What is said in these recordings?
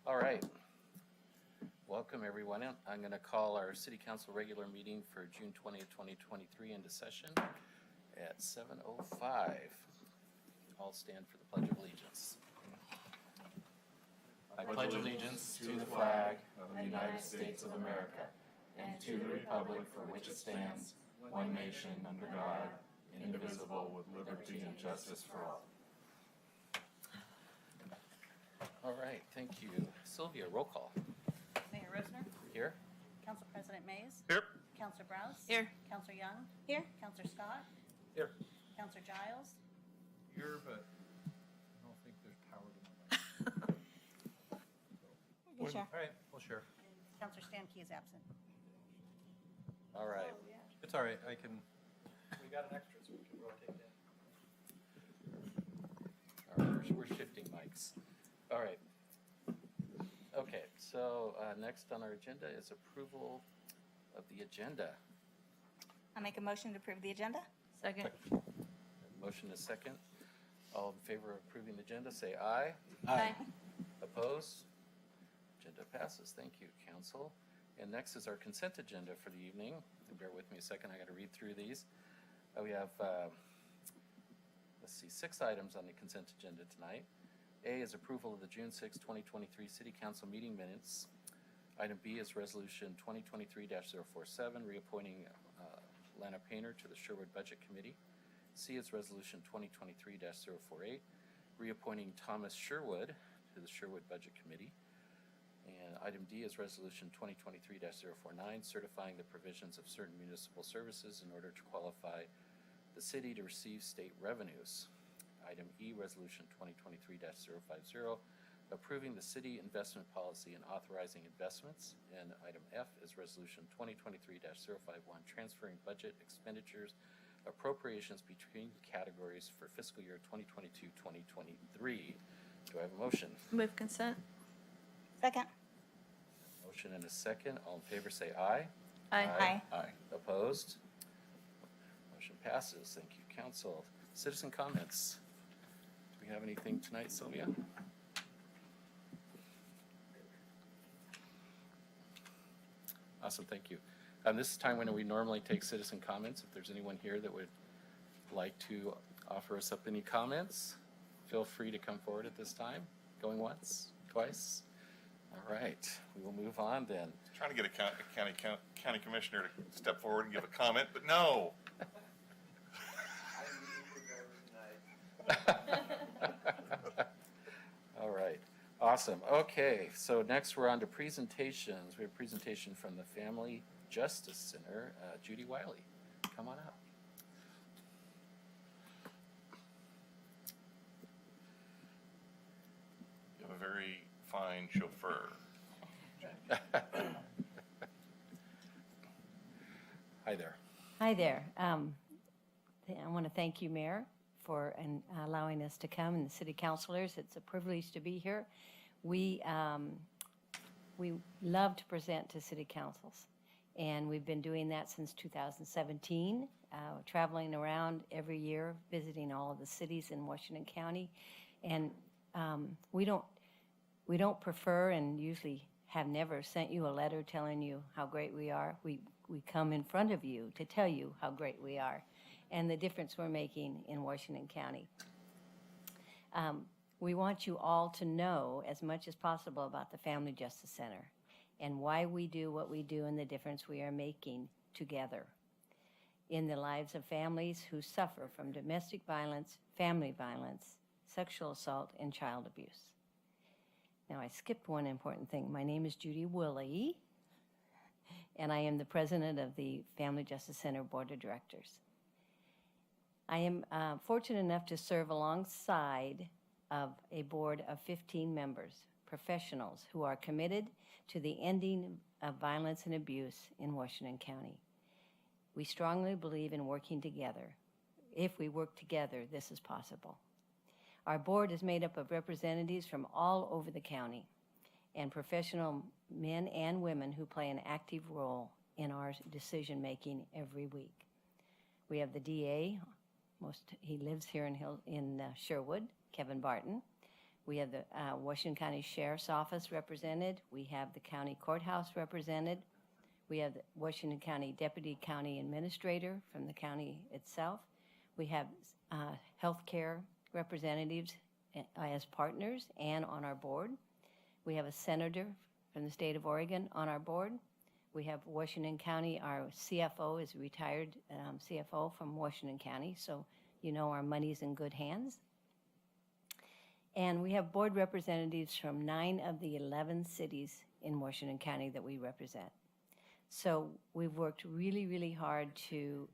All right. Welcome, everyone. I'm going to call our City Council regular meeting for June 20th, 2023 into session at 7:05. All stand for the Pledge of Allegiance. I pledge allegiance to the flag of the United States of America and to the republic for which it stands, one nation under God, indivisible, with liberty and justice for all. All right, thank you. Sylvia, roll call. Mayor Rosner? Here. Council President Mays? Here. Councilor Browse? Here. Councilor Young? Here. Councilor Scott? Here. Councilor Giles? Here, but I don't think there's power to my mic. Good share. All right, we'll share. And Councilor Stankey is absent. All right. It's all right, I can. We got an extra, so we can rotate that. All right, we're shifting mics. All right. Okay, so next on our agenda is approval of the agenda. I make a motion to approve the agenda. Second. Motion is second. All in favor of approving the agenda, say aye. Aye. Opposed? Agenda passes. Thank you, council. And next is our consent agenda for the evening. And bear with me a second, I got to read through these. We have, let's see, 6 items on the consent agenda tonight. A is approval of the June 6, 2023 City Council meeting minutes. Item B is resolution 2023-047, reappointing Lana Painter to the Sherwood Budget Committee. C is resolution 2023-048, reappointing Thomas Sherwood to the Sherwood Budget Committee. And item D is resolution 2023-049, certifying the provisions of certain municipal services in order to qualify the city to receive state revenues. Item E, resolution 2023-050, approving the city investment policy and authorizing investments. And item F is resolution 2023-051, transferring budget expenditures appropriations between categories for fiscal year 2022-2023. Do I have a motion? Move consent. Second. Motion and a second. All in favor say aye. Aye. Aye. Opposed? Motion passes. Thank you, council. Citizen comments. Do we have anything tonight, Sylvia? Awesome, thank you. This is time when we normally take citizen comments. If there's anyone here that would like to offer us up any comments, feel free to come forward at this time. Going once, twice? All right, we will move on then. Trying to get a county commissioner to step forward and give a comment, but no. All right, awesome. Okay, so next we're on to presentations. We have a presentation from the Family Justice Center. Judy Wiley, come on up. You have a very fine chauffeur. Hi there. Hi there. I want to thank you, Mayor, for allowing us to come, and the city councilors. It's a privilege to be here. We love to present to city councils, and we've been doing that since 2017, traveling around every year, visiting all of the cities in Washington County. And we don't prefer, and usually have never sent you a letter telling you how great we are. We come in front of you to tell you how great we are and the difference we're making in Washington County. We want you all to know as much as possible about the Family Justice Center and why we do what we do and the difference we are making together in the lives of families who suffer from domestic violence, family violence, sexual assault, and child abuse. Now, I skipped one important thing. My name is Judy Wiley, and I am the president of the Family Justice Center Board of Directors. I am fortunate enough to serve alongside of a board of 15 members, professionals who are committed to the ending of violence and abuse in Washington County. We strongly believe in working together. If we work together, this is possible. Our board is made up of representatives from all over the county and professional men and women who play an active role in our decision-making every week. We have the DA, he lives here in Sherwood, Kevin Barton. We have the Washington County Sheriff's Office represented. We have the County Courthouse represented. We have the Washington County Deputy County Administrator from the county itself. We have healthcare representatives as partners and on our board. We have a senator from the state of Oregon on our board. We have Washington County, our CFO is a retired CFO from Washington County, so you know our money's in good hands. And we have board representatives from 9 of the 11 cities in Washington County that we represent. So we've worked really, really hard to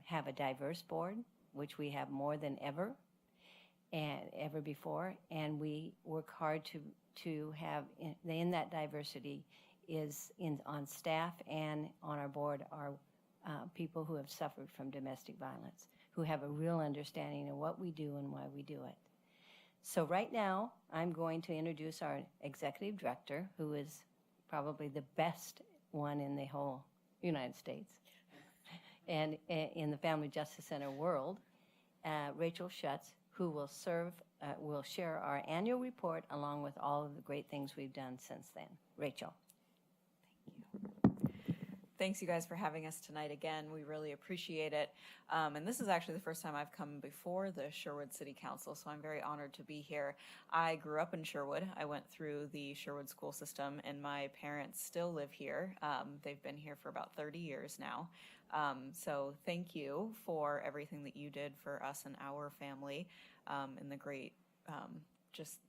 have a diverse board, which we have more than ever before, and we work hard to have in that diversity is on staff and on our board are people who have suffered from domestic violence, who have a real understanding of what we do and why we do it. So right now, I'm going to introduce our executive director, who is probably the best one in the whole United States and in the Family Justice Center world, Rachel Schutz, who will share our annual report along with all of the great things we've done since then. Rachel. Thanks, you guys, for having us tonight again. We really appreciate it. And this is actually the first time I've come before the Sherwood City Council, so I'm very honored to be here. I grew up in Sherwood. I went through the Sherwood school system, and my parents still live here. They've been here for about 30 years now. So thank you for everything that you did for us and our family, and the great, just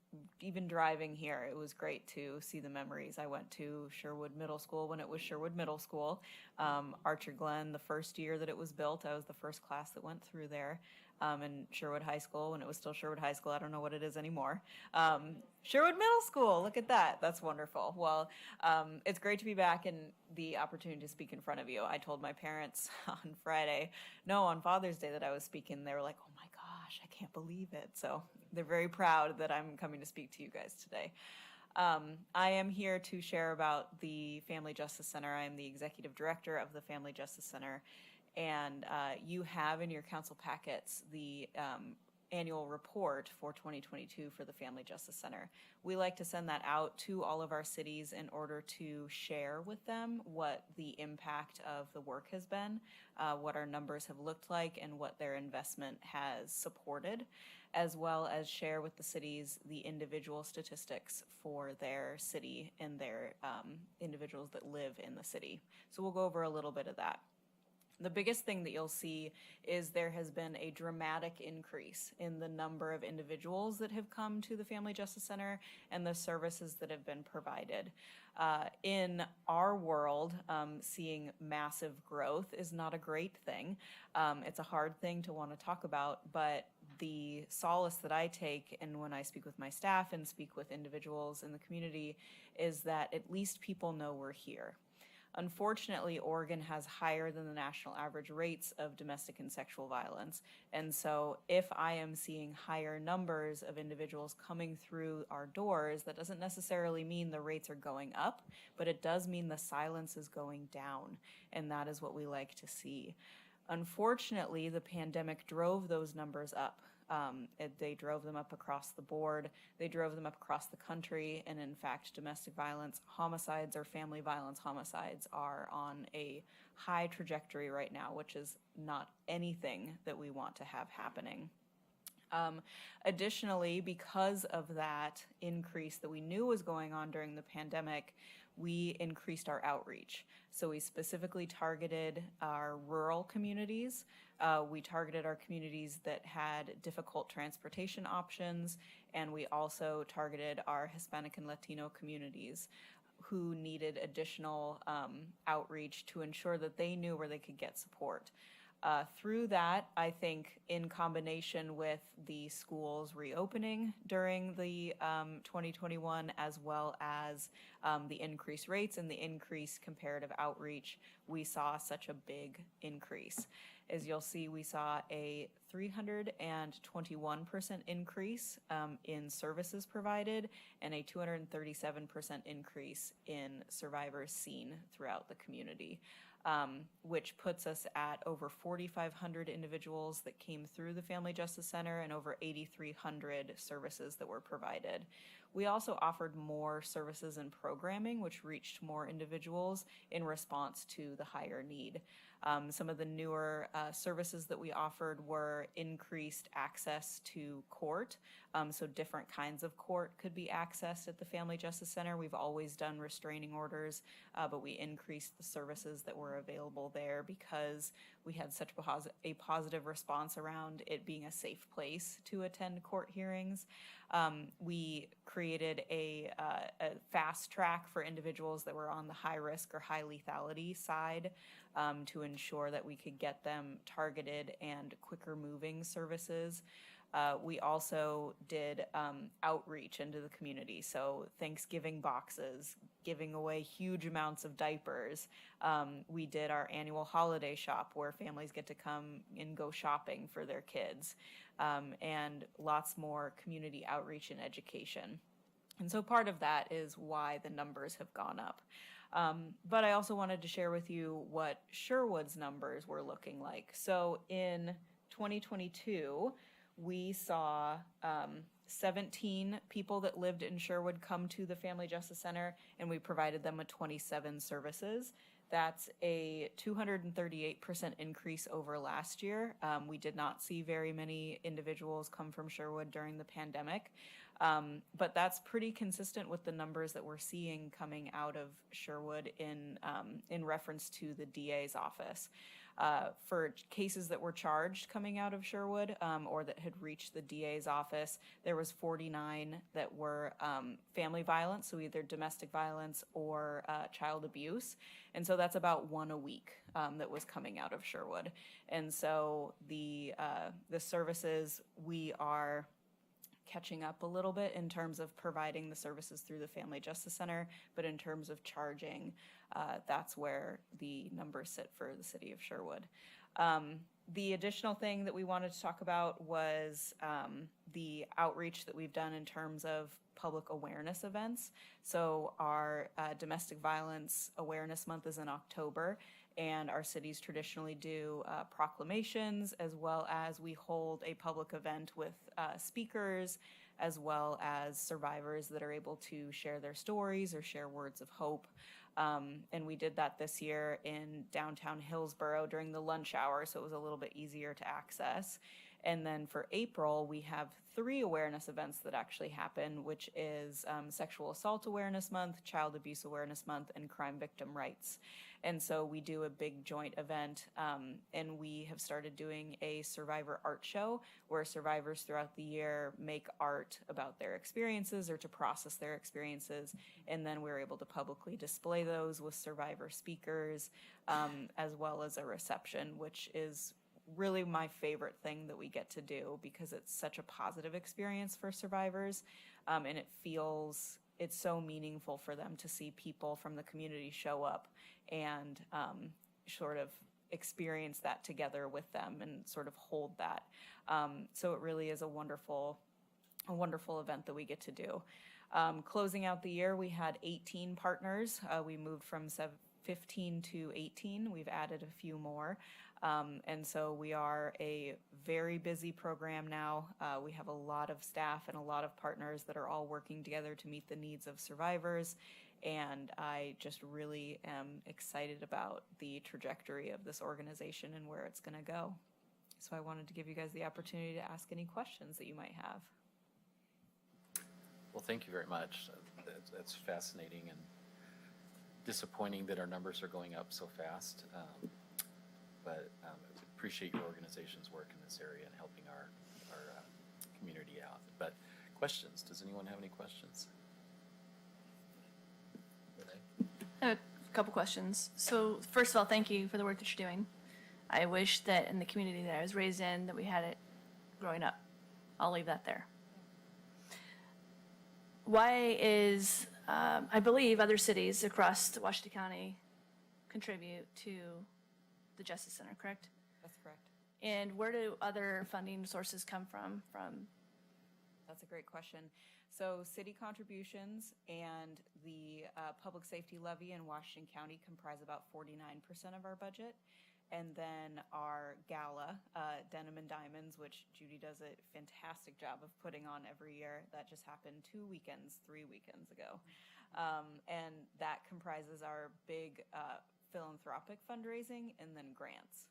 even driving here, it was great to see the memories. I went to Sherwood Middle School when it was Sherwood Middle School. Archer Glen, the first year that it was built, I was the first class that went through there. And Sherwood High School when it was still Sherwood High School. I don't know what it is anymore. Sherwood Middle School, look at that. That's wonderful. Well, it's great to be back and the opportunity to speak in front of you. I told my parents on Friday, no, on Father's Day that I was speaking. They were like, oh my gosh, I can't believe it. So they're very proud that I'm coming to speak to you guys today. I am here to share about the Family Justice Center. I am the executive director of the Family Justice Center. And you have in your council packets the annual report for 2022 for the Family Justice Center. We like to send that out to all of our cities in order to share with them what the impact of the work has been, what our numbers have looked like, and what their investment has supported, as well as share with the cities the individual statistics for their city and their individuals that live in the city. So we'll go over a little bit of that. The biggest thing that you'll see is there has been a dramatic increase in the number of individuals that have come to the Family Justice Center and the services that have been provided. In our world, seeing massive growth is not a great thing. It's a hard thing to want to talk about, but the solace that I take, and when I speak with my staff and speak with individuals in the community, is that at least people know we're here. Unfortunately, Oregon has higher than the national average rates of domestic and sexual violence. And so if I am seeing higher numbers of individuals coming through our doors, that doesn't necessarily mean the rates are going up, but it does mean the silence is going down. And that is what we like to see. Unfortunately, the pandemic drove those numbers up. They drove them up across the board. They drove them up across the country. And in fact, domestic violence homicides or family violence homicides are on a high trajectory right now, which is not anything that we want to have happening. Additionally, because of that increase that we knew was going on during the pandemic, we increased our outreach. So we specifically targeted our rural communities. We targeted our communities that had difficult transportation options, and we also targeted our Hispanic and Latino communities who needed additional outreach to ensure that they knew where they could get support. Through that, I think in combination with the schools reopening during the 2021, as well as the increased rates and the increased comparative outreach, we saw such a big increase. As you'll see, we saw a 321% increase in services provided and a 237% increase in survivors seen throughout the community, which puts us at over 4,500 individuals that came through the Family Justice Center and over 8,300 services that were provided. We also offered more services and programming, which reached more individuals in response to the higher need. Some of the newer services that we offered were increased access to court. So different kinds of court could be accessed at the Family Justice Center. We've always done restraining orders, but we increased the services that were available there because we had such a positive response around it being a safe place to attend court hearings. We created a fast track for individuals that were on the high risk or high lethality side to ensure that we could get them targeted and quicker moving services. We also did outreach into the community, so Thanksgiving boxes, giving away huge amounts of diapers. We did our annual holiday shop where families get to come and go shopping for their kids, and lots more community outreach and education. And so part of that is why the numbers have gone up. But I also wanted to share with you what Sherwood's numbers were looking like. So in 2022, we saw 17 people that lived in Sherwood come to the Family Justice Center, and we provided them with 27 services. That's a 238% increase over last year. We did not see very many individuals come from Sherwood during the pandemic, but that's pretty consistent with the numbers that we're seeing coming out of Sherwood in reference to the DA's office. For cases that were charged coming out of Sherwood or that had reached the DA's office, there was 49 that were family violence, so either domestic violence or child abuse. And so that's about one a week that was coming out of Sherwood. And so the services, we are catching up a little bit in terms of providing the services through the Family Justice Center, but in terms of charging, that's where the numbers sit for the city of Sherwood. The additional thing that we wanted to talk about was the outreach that we've done in terms of public awareness events. So our Domestic Violence Awareness Month is in October, and our cities traditionally do proclamations, as well as we hold a public event with speakers, as well as survivors that are able to share their stories or share words of hope. And we did that this year in downtown Hillsborough during the lunch hour, so it was a little bit easier to access. And then for April, we have 3 awareness events that actually happen, which is Sexual Assault Awareness Month, Child Abuse Awareness Month, and Crime Victim Rights. And so we do a big joint event, and we have started doing a survivor art show where survivors throughout the year make art about their experiences or to process their experiences, and then we're able to publicly display those with survivor speakers, as well as a reception, which is really my favorite thing that we get to do because it's such a positive experience for survivors, and it's so meaningful for them to see people from the community show up and sort of experience that together with them and sort of hold that. So it really is a wonderful event that we get to do. Closing out the year, we had 18 partners. We moved from 15 to 18. We've added a few more. And so we are a very busy program now. We have a lot of staff and a lot of partners that are all working together to meet the needs of survivors. And I just really am excited about the trajectory of this organization and where it's going to go. So I wanted to give you guys the opportunity to ask any questions that you might have. Well, thank you very much. That's fascinating and disappointing that our numbers are going up so fast. But appreciate your organization's work in this area and helping our community out. But questions? Does anyone have any questions? I have a couple questions. So first of all, thank you for the work that you're doing. I wish that in the community that I was raised in that we had it growing up. I'll leave that there. Why is, I believe other cities across the Washington County contribute to the Justice Center, correct? That's correct. And where do other funding sources come from? That's a great question. So city contributions and the public safety levy in Washington County comprise about 49% of our budget. And then our gala, Denim and Diamonds, which Judy does a fantastic job of putting on every year. That just happened 3 weekends ago. And that comprises our big philanthropic fundraising and then grants.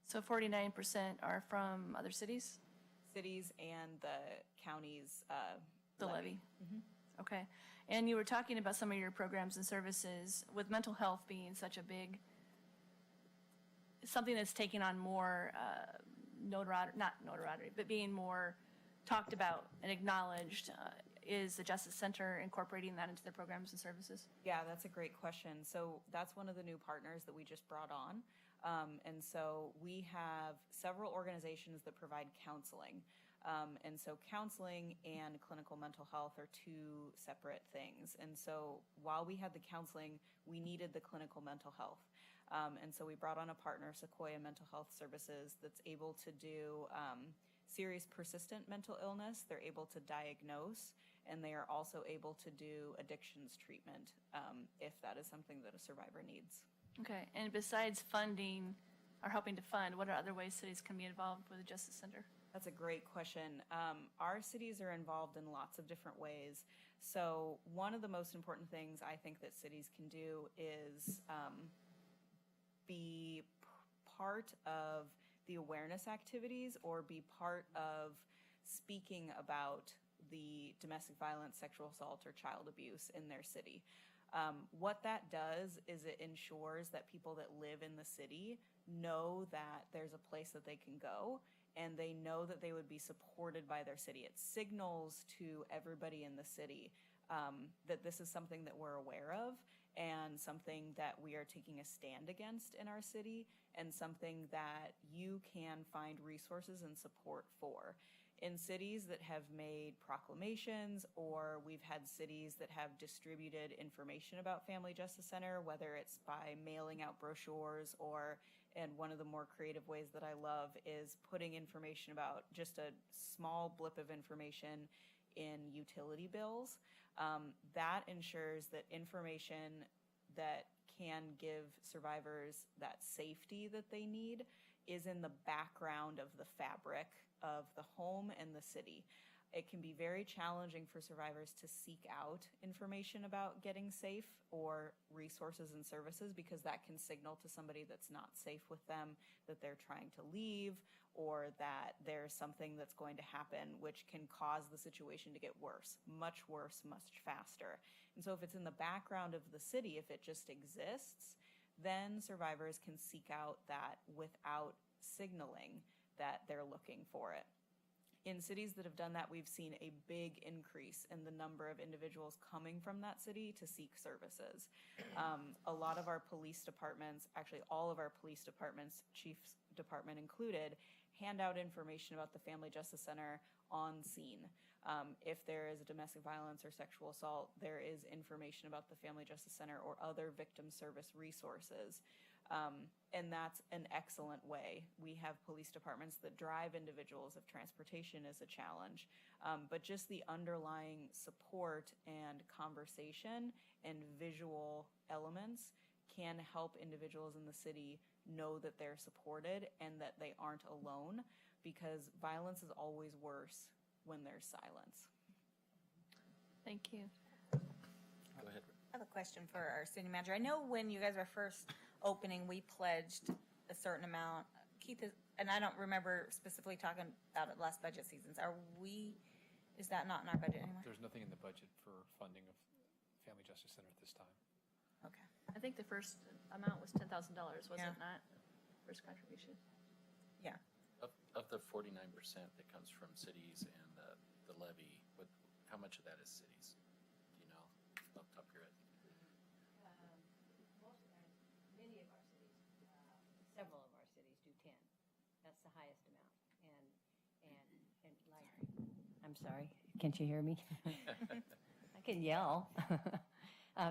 So 49% are from other cities? Cities and the county's The levy? Okay. And you were talking about some of your programs and services, with mental health being such a big, something that's taking on more notoriety, not notoriety, but being more talked about and acknowledged. Is the Justice Center incorporating that into their programs and services? Yeah, that's a great question. So that's one of the new partners that we just brought on. And so we have several organizations that provide counseling. And so counseling and clinical mental health are two separate things. And so while we had the counseling, we needed the clinical mental health. And so we brought on a partner, Sequoia Mental Health Services, that's able to do serious persistent mental illness. They're able to diagnose, and they are also able to do addictions treatment if that is something that a survivor needs. Okay. And besides funding or helping to fund, what are other ways cities can be involved with the Justice Center? That's a great question. Our cities are involved in lots of different ways. So one of the most important things I think that cities can do is be part of the awareness activities or be part of speaking about the domestic violence, sexual assault, or child abuse in their city. What that does is it ensures that people that live in the city know that there's a place that they can go, and they know that they would be supported by their city. It signals to everybody in the city that this is something that we're aware of and something that we are taking a stand against in our city and something that you can find resources and support for. In cities that have made proclamations, or we've had cities that have distributed information about Family Justice Center, whether it's by mailing out brochures or, and one of the more creative ways that I love is putting information about just a small blip of information in utility bills. That ensures that information that can give survivors that safety that they need is in the background of the fabric of the home and the city. It can be very challenging for survivors to seek out information about getting safe or resources and services because that can signal to somebody that's not safe with them that they're trying to leave or that there's something that's going to happen which can cause the situation to get worse, much faster. And so if it's in the background of the city, if it just exists, then survivors can seek out that without signaling that they're looking for it. In cities that have done that, we've seen a big increase in the number of individuals coming from that city to seek services. A lot of our police departments, actually all of our police departments, Chief's Department included, hand out information about the Family Justice Center on scene. If there is a domestic violence or sexual assault, there is information about the Family Justice Center or other victim service resources. And that's an excellent way. We have police departments that drive individuals if transportation is a challenge. But just the underlying support and conversation and visual elements can help individuals in the city know that they're supported and that they aren't alone, because violence is always worse when there's silence. Thank you. Go ahead. I have a question for our city manager. I know when you guys were first opening, we pledged a certain amount. Keith, and I don't remember specifically talking about it last budget seasons. Is that not in our budget anymore? There's nothing in the budget for funding of Family Justice Center at this time. Okay. I think the first amount was $10,000, was Yeah. it not? First contribution. Yeah. Of the 49% that comes from cities and the levy, how much of that is cities? Do you know off the top of your head? Many of our cities, several of our cities do 10. That's the highest amount. And like, I'm sorry, can't you hear me? I can yell.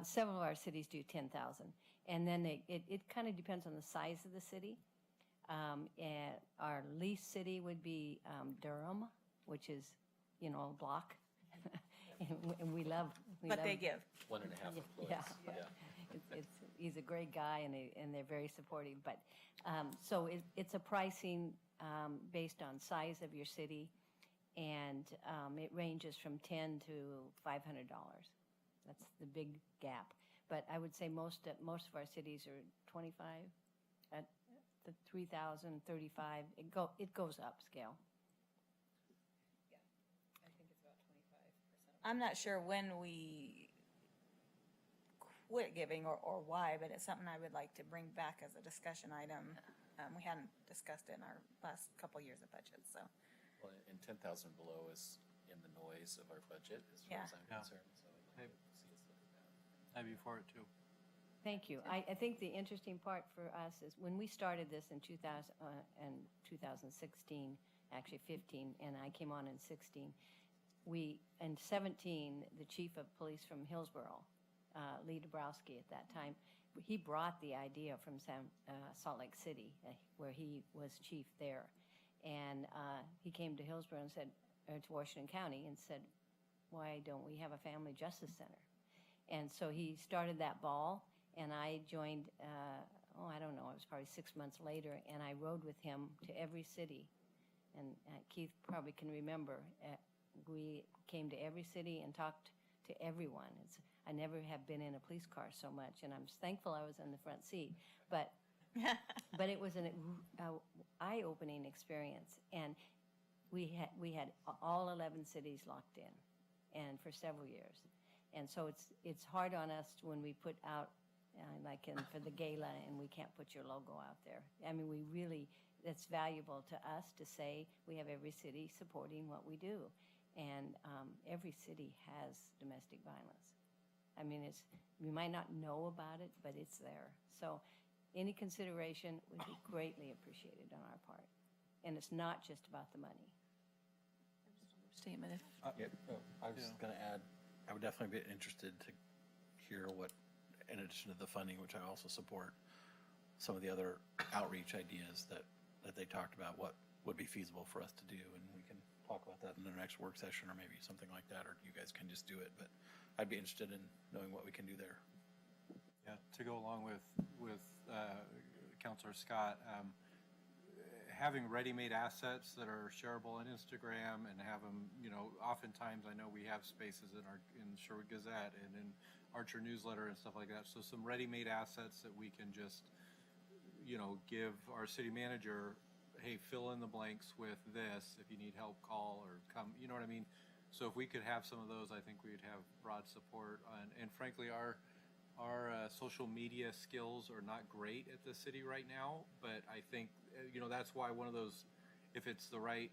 Several of our cities do 10,000. And then it kind of depends on the size of the city. And our least city would be Durham, which is, a block. And we love. But they give. 1.5 employees. Yeah. He's a great guy, and they're very supportive. But so it's a pricing based on size of your city, and it ranges from $10 to $500. That's the big gap. But I would say most of our cities are 25, at the 3,000, 35. It goes up scale. I think it's about 25%. I'm not sure when we quit giving or why, but it's something I would like to bring back as a discussion item. We hadn't discussed it in our last couple years of budget, so. Well, and 10,000 below is in the noise of our budget, as far Yeah. as I'm Yeah. concerned, so. Hey. See us look at that. I'd be for it too. Thank you. I think the interesting part for us is when we started this in 2016, actually 15, and I came on in 16, in 17, the chief of police from Hillsborough, Lee Dabrowski at that time, he brought the idea from Salt Lake City, where he was chief there. And he came to Hillsborough and said, or to Washington County, and said, why don't we have a family justice center? And so he started that ball, and I joined, I don't know, it was probably 6 months later, and I rode with him to every city. And Keith probably can remember, we came to every city and talked to everyone. I never have been in a police car so much, and I'm thankful I was in the front seat. But it was an eye-opening experience, and we had all 11 cities locked in, and for several years. And so it's hard on us when we put out, for the gala, and we can't put your logo out there. I mean, that's valuable to us to say we have every city supporting what we do. And every city has domestic violence. I mean, we might not know about it, but it's there. So any consideration would be greatly appreciated on our part. And it's not just about the money. Statement. I was going to add, I would definitely be interested to hear what, in addition to the funding, which I also support, some of the other outreach ideas that they talked about, what would be feasible for us to do. And we can talk about that in the next work session or maybe something like that, or you guys can just do it. But I'd be interested in knowing what we can do there. Yeah, to go along with Counselor Scott, having ready-made assets that are shareable on Instagram and have them, oftentimes I know we have spaces in Sherwood Gazette and in Archer newsletter and stuff like that. So some ready-made assets that we can just, give our city manager, hey, fill in the blanks with this. If you need help, call or come. You know what I mean? So if we could have some of those, I think we'd have broad support. And frankly, our social media skills are not great at the city right now. But I think, that's why one of those, if it's the right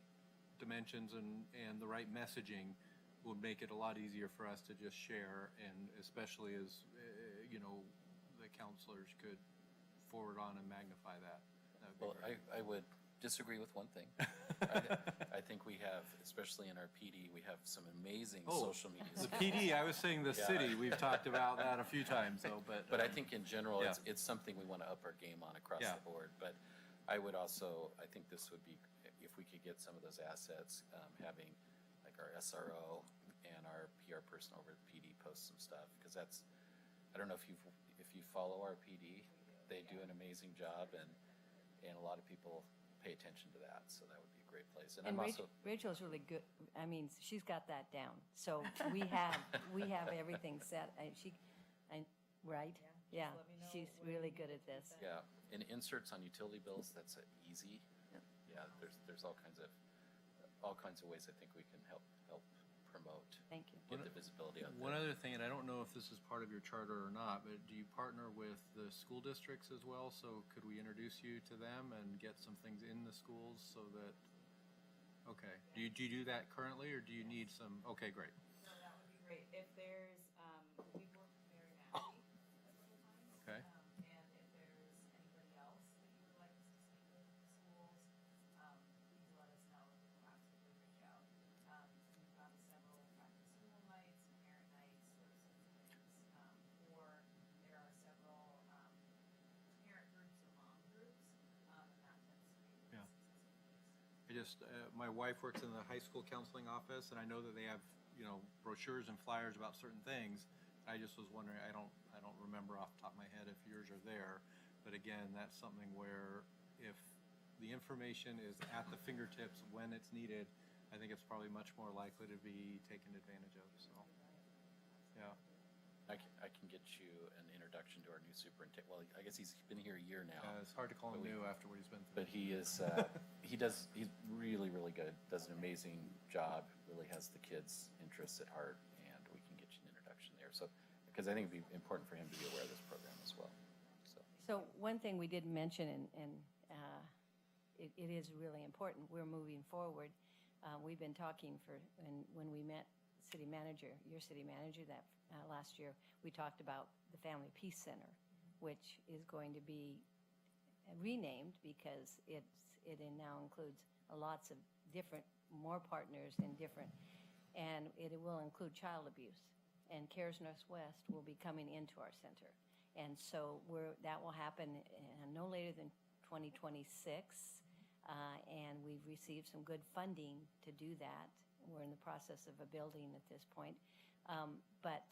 dimensions and the right messaging, would make it a lot easier for us to just share. And especially as, the counselors could forward on and magnify that. Well, I would disagree with one thing. I think we have, especially in our PD, we have some amazing social media. The PD, I was saying the city. We've talked about that a few times, though. But I think in general, yeah. it's something we want to up our game on across Yeah. the board. But I would also, I think this would be, if we could get some of those assets, having like our SRO and our PR person over at PD post some stuff, because that's, I don't know if you follow our PD, they do an amazing job, and a lot of people pay attention to that, so that would be a great place. And I'm also, Rachel's really good. I mean, she's got that down. So we have everything set. Right? Yeah. let me know She's when really you good get at this. yeah, and inserts on utility bills, that's easy. Yeah, there's all kinds of ways I think we can help promote, Thank you. get the visibility out one there. other thing, and I don't know if this is part of your charter or not, but do you partner with the school districts as well? So could we introduce you to them and get some things in the schools so that, okay. Do you do that currently, or do you need some, okay, great. No, that would be great. If there's, we've worked with Mary Matthew several times. Okay. And if there's anybody else that you would like us to speak with in the schools, please let us know. We'll absolutely reach out. We've got several practice school nights, parent nights, those sorts of things. Or there are several just, my wife works in the high school counseling office, and I know that they have, brochures and flyers about certain things. I just was wondering, I don't remember off the top of my head if yours are there. But again, that's something where if the information is at the fingertips when it's needed, I think it's probably much more likely to be taken advantage of, so, yeah. I can get you an introduction to our new superintendent. Well, I guess he's been here a year now. It's hard to call him But new after what he's been through. But he's really, really good, does an amazing job, really has the kids' interests at heart, and we can get you an introduction there. So, because I think it'd be important for him to be aware of this program as well, so. So one thing we didn't mention, and it is really important, we're moving forward. We've been talking when we met city manager, your city manager that last year, we talked about the Family Peace Center, which is going to be renamed because it now includes lots of more partners and it will include child abuse. And CARES Northwest will be coming into our center. And so that will happen no later than 2026. And we've received some good funding to do that. We're in the process of a building at this point. But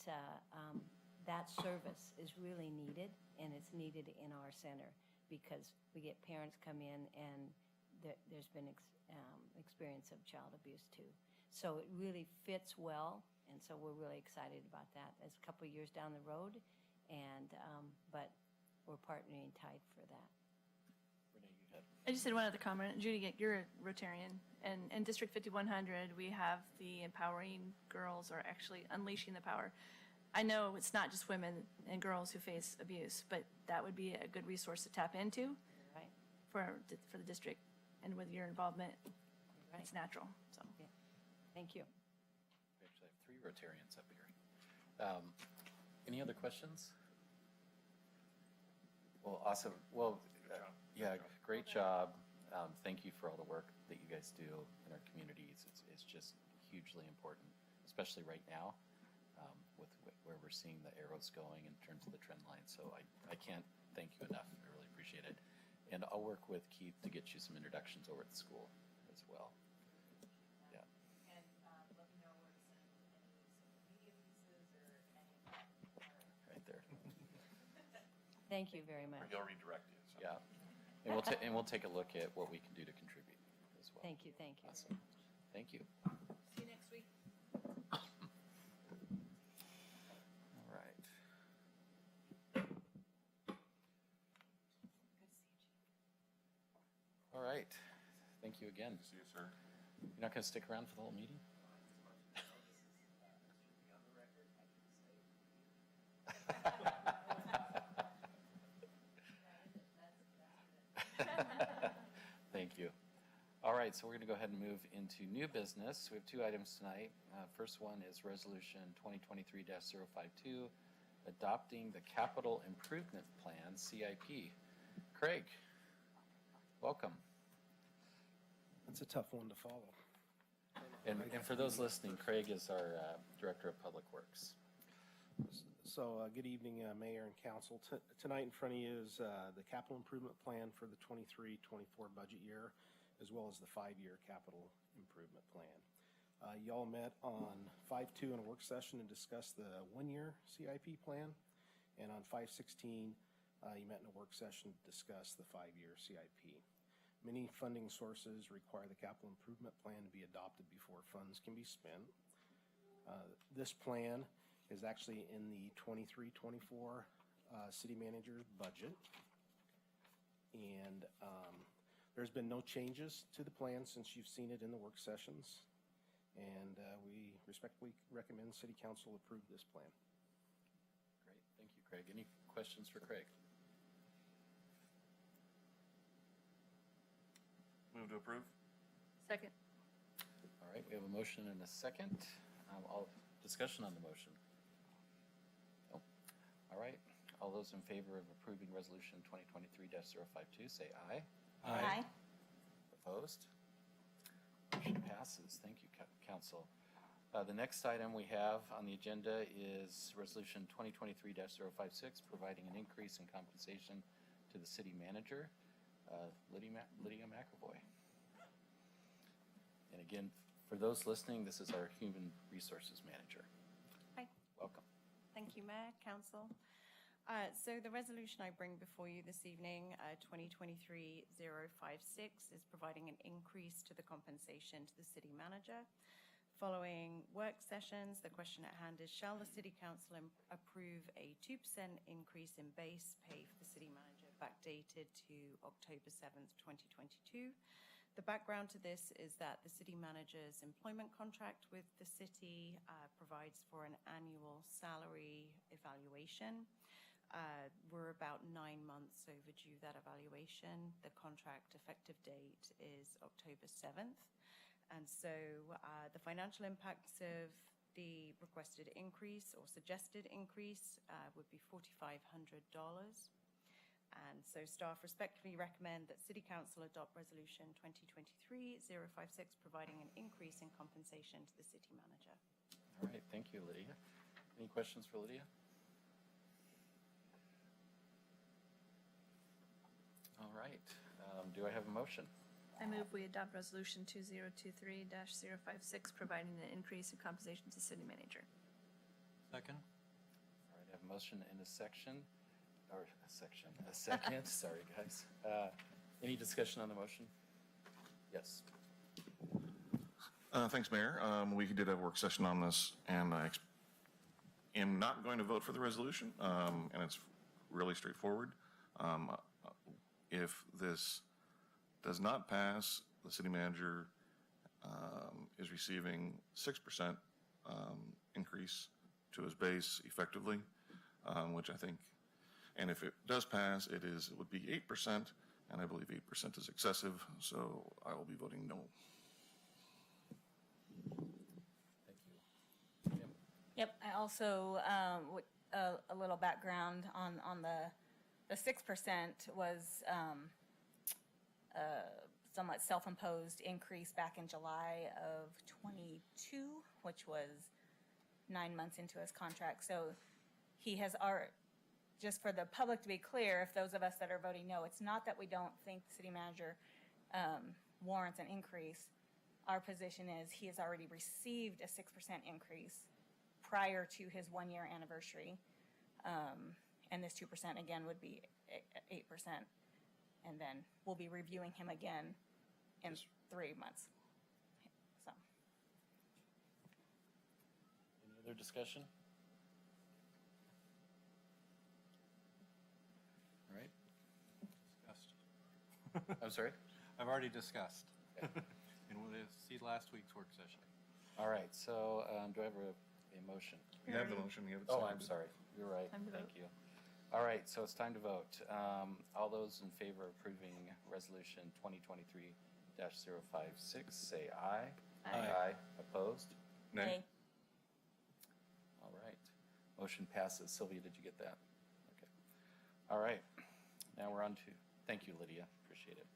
that service is really needed, and it's needed in our center because we get parents come in and there's been experience of child abuse too. So it really fits well, and so we're really excited about that. It's a couple of years down the road, but we're partnering tight for that. Renee, you had. I just had one other comment. Judy, you're a Rotarian, and in District 5100, we have the Empowering Girls, or actually Unleashing the Power. I know it's not just women and girls who face abuse, but that would be a good resource to tap into Right? for the district, and with your involvement, Right. it's natural, so. Yeah. Thank you. We actually have 3 Rotarians up here. Any other questions? Well, awesome. Well, yeah, great job. Thank you for all the work that you guys do in our communities. It's just hugely important, especially right now, with where we're seeing the arrows going in terms of the trend line. So I can't thank you enough. I really appreciate it. And I'll work with Keith to get you some introductions over at the school as well. Yeah. And let me know where to send any social media pieces or any. Right there. Thank you very much. He'll redirect you. So. Yeah. And we'll take a look at what we can do to contribute as well. Thank you. Thank you. Awesome. Thank you. See you next week. All right. All right. Thank you again. See you, sir. You're not going to stick around for the whole meeting? Thank you. All right, so we're going to go ahead and move into new business. We have 2 items tonight. First one is Resolution 2023-052, adopting the Capital Improvement Plan, CIP. Craig, welcome. It's a tough one to follow. And for those listening, Craig is our Director of Public Works. So, good evening, Mayor and Council. Tonight in front of you is the capital improvement plan for the 23-24 budget year, as well as the 5-year capital improvement plan. Y'all met on 5/2 in a work session and discussed the 1-year CIP plan, and on 5/16, you met in a work session to discuss the 5-year CIP. Many funding sources require the capital improvement plan to be adopted before funds can be spent. This plan is actually in the 23-24 city manager's budget. And there's been no changes to the plan since you've seen it in the work sessions. And we respectfully recommend City Council approve this plan. Great, thank you, Craig. Any questions for Craig? Move to approve? Second. All right, we have a motion and a second. All discussion on the motion? No. All right, all those in favor of approving Resolution 2023-052, say aye. Aye. Opposed? Motion passes. Thank you, Council. The next item we have on the agenda is Resolution 2023-056, providing an increase in compensation to the city manager, Lydia McAvoy. And again, for those listening, this is our Human Resources Manager. Hi. Welcome. Thank you, Mayor, Council. So the resolution I bring before you this evening, 2023-056, is providing an increase to the compensation to the city manager. Following work sessions, the question at hand is, shall the city council approve a 2% increase in base pay for the city manager backdated to October 7th, 2022? The background to this is that the city manager's employment contract with the city provides for an annual salary evaluation. We're about 9 months overdue that evaluation. The contract effective date is October 7th. And so the financial impacts of the requested increase or suggested increase would be $4,500. And so staff respectfully recommend that City Council adopt Resolution 2023-056, providing an increase in compensation to the city manager. All right, thank you, Lydia. Any questions for Lydia? All right, do I have a motion? I move we adopt Resolution 2023-056, providing an increase in compensation to city manager. Second? All right, I have a motion and a second. Sorry, guys. Any discussion on the motion? Yes. Thanks, Mayor. We did have a work session on this, and I am not going to vote for the resolution, and it's really straightforward. If this does not pass, the city manager is receiving 6% increase to his base effectively, which I think, and if it does pass, it would be 8%, and I believe 8% is excessive, so I will be voting no. Thank you. Kim? Yep, I also, a little background on the 6% was somewhat self-imposed increase back in July of 22, which was 9 months into his contract. So he has just for the public to be clear, if those of us that are voting no, it's not that we don't think the city manager warrants an increase. Our position is he has already received a 6% increase prior to his 1-year anniversary. And this 2% again would be 8%. And then we'll be reviewing him again in 3 months. So. Any other discussion? All right. Discussed. I'm sorry? I've already discussed. Okay. And we'll see last week's work session. All right, so do I have a motion? You have the motion. You have it Oh, I'm seconded. sorry. You're right. Time to Thank vote. you. All right, so it's time to vote. All those in favor of approving Resolution 2023-056, say aye. Aye. Opposed? Nay. All right. Motion passes. Sylvia, did you get that? Okay. All right. Now we're on to, thank you, Lydia. Appreciate it.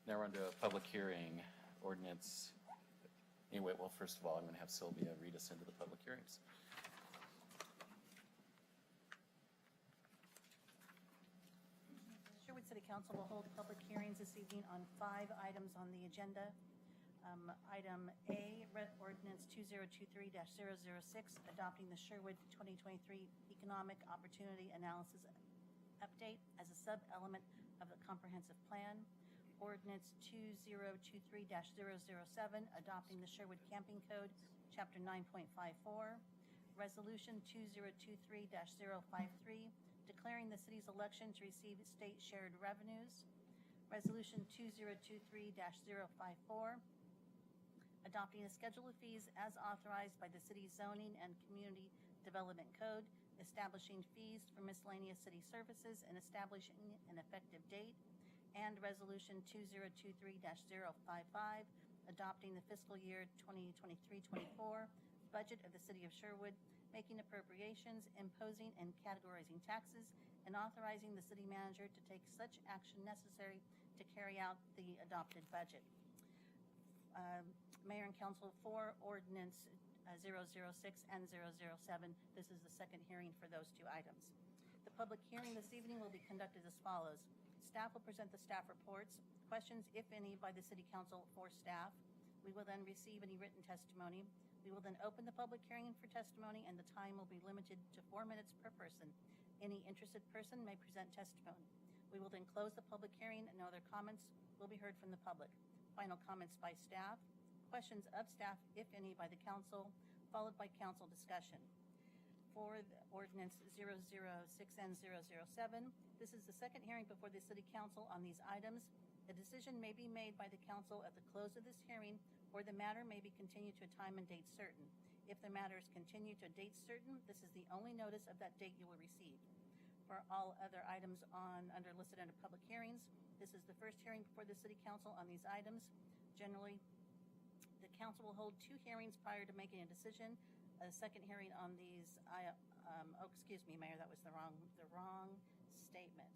Now we're on to a public hearing ordinance. Anyway, well, first of all, I'm going to have Sylvia read us into the public hearings. Sherwood City Council will hold public hearings this evening on 5 items on the agenda. Item A, Ordinance 2023-006, adopting the Sherwood 2023 Economic Opportunity Analysis Update as a sub-element of the comprehensive plan. Ordinance 2023-007, adopting the Sherwood Camping Code, Chapter 9.54. Resolution 2023-053, declaring the city's election to receive state shared revenues. Resolution 2023-054, adopting a schedule of fees as authorized by the city's zoning and community development code, establishing fees for miscellaneous city services and establishing an effective date. And Resolution 2023-055, adopting the fiscal year 2023-24 budget of the city of Sherwood, making appropriations, imposing and categorizing taxes, and authorizing the city manager to take such action necessary to carry out the adopted budget. Mayor and Council, for Ordinance 006 and 007, this is the second hearing for those 2 items. The public hearing this evening will be conducted as follows. Staff will present the staff reports, questions, if any, by the City Council for staff. We will then receive any written testimony. We will then open the public hearing for testimony, and the time will be limited to 4 minutes per person. Any interested person may present testimony. We will then close the public hearing, and no other comments will be heard from the public. Final comments by staff, questions of staff, if any, by the council, followed by council discussion. For the ordinance 006N007, this is the second hearing before the City Council on these items. A decision may be made by the council at the close of this hearing, or the matter may be continued to a time and date certain. If the matter is continued to a date certain, this is the only notice of that date you will receive. For all other items under listed under public hearings, this is the first hearing before the City Council on these items. Generally, the council will hold 2 hearings prior to making a decision. A second hearing on these, excuse me, Mayor, that was the wrong statement.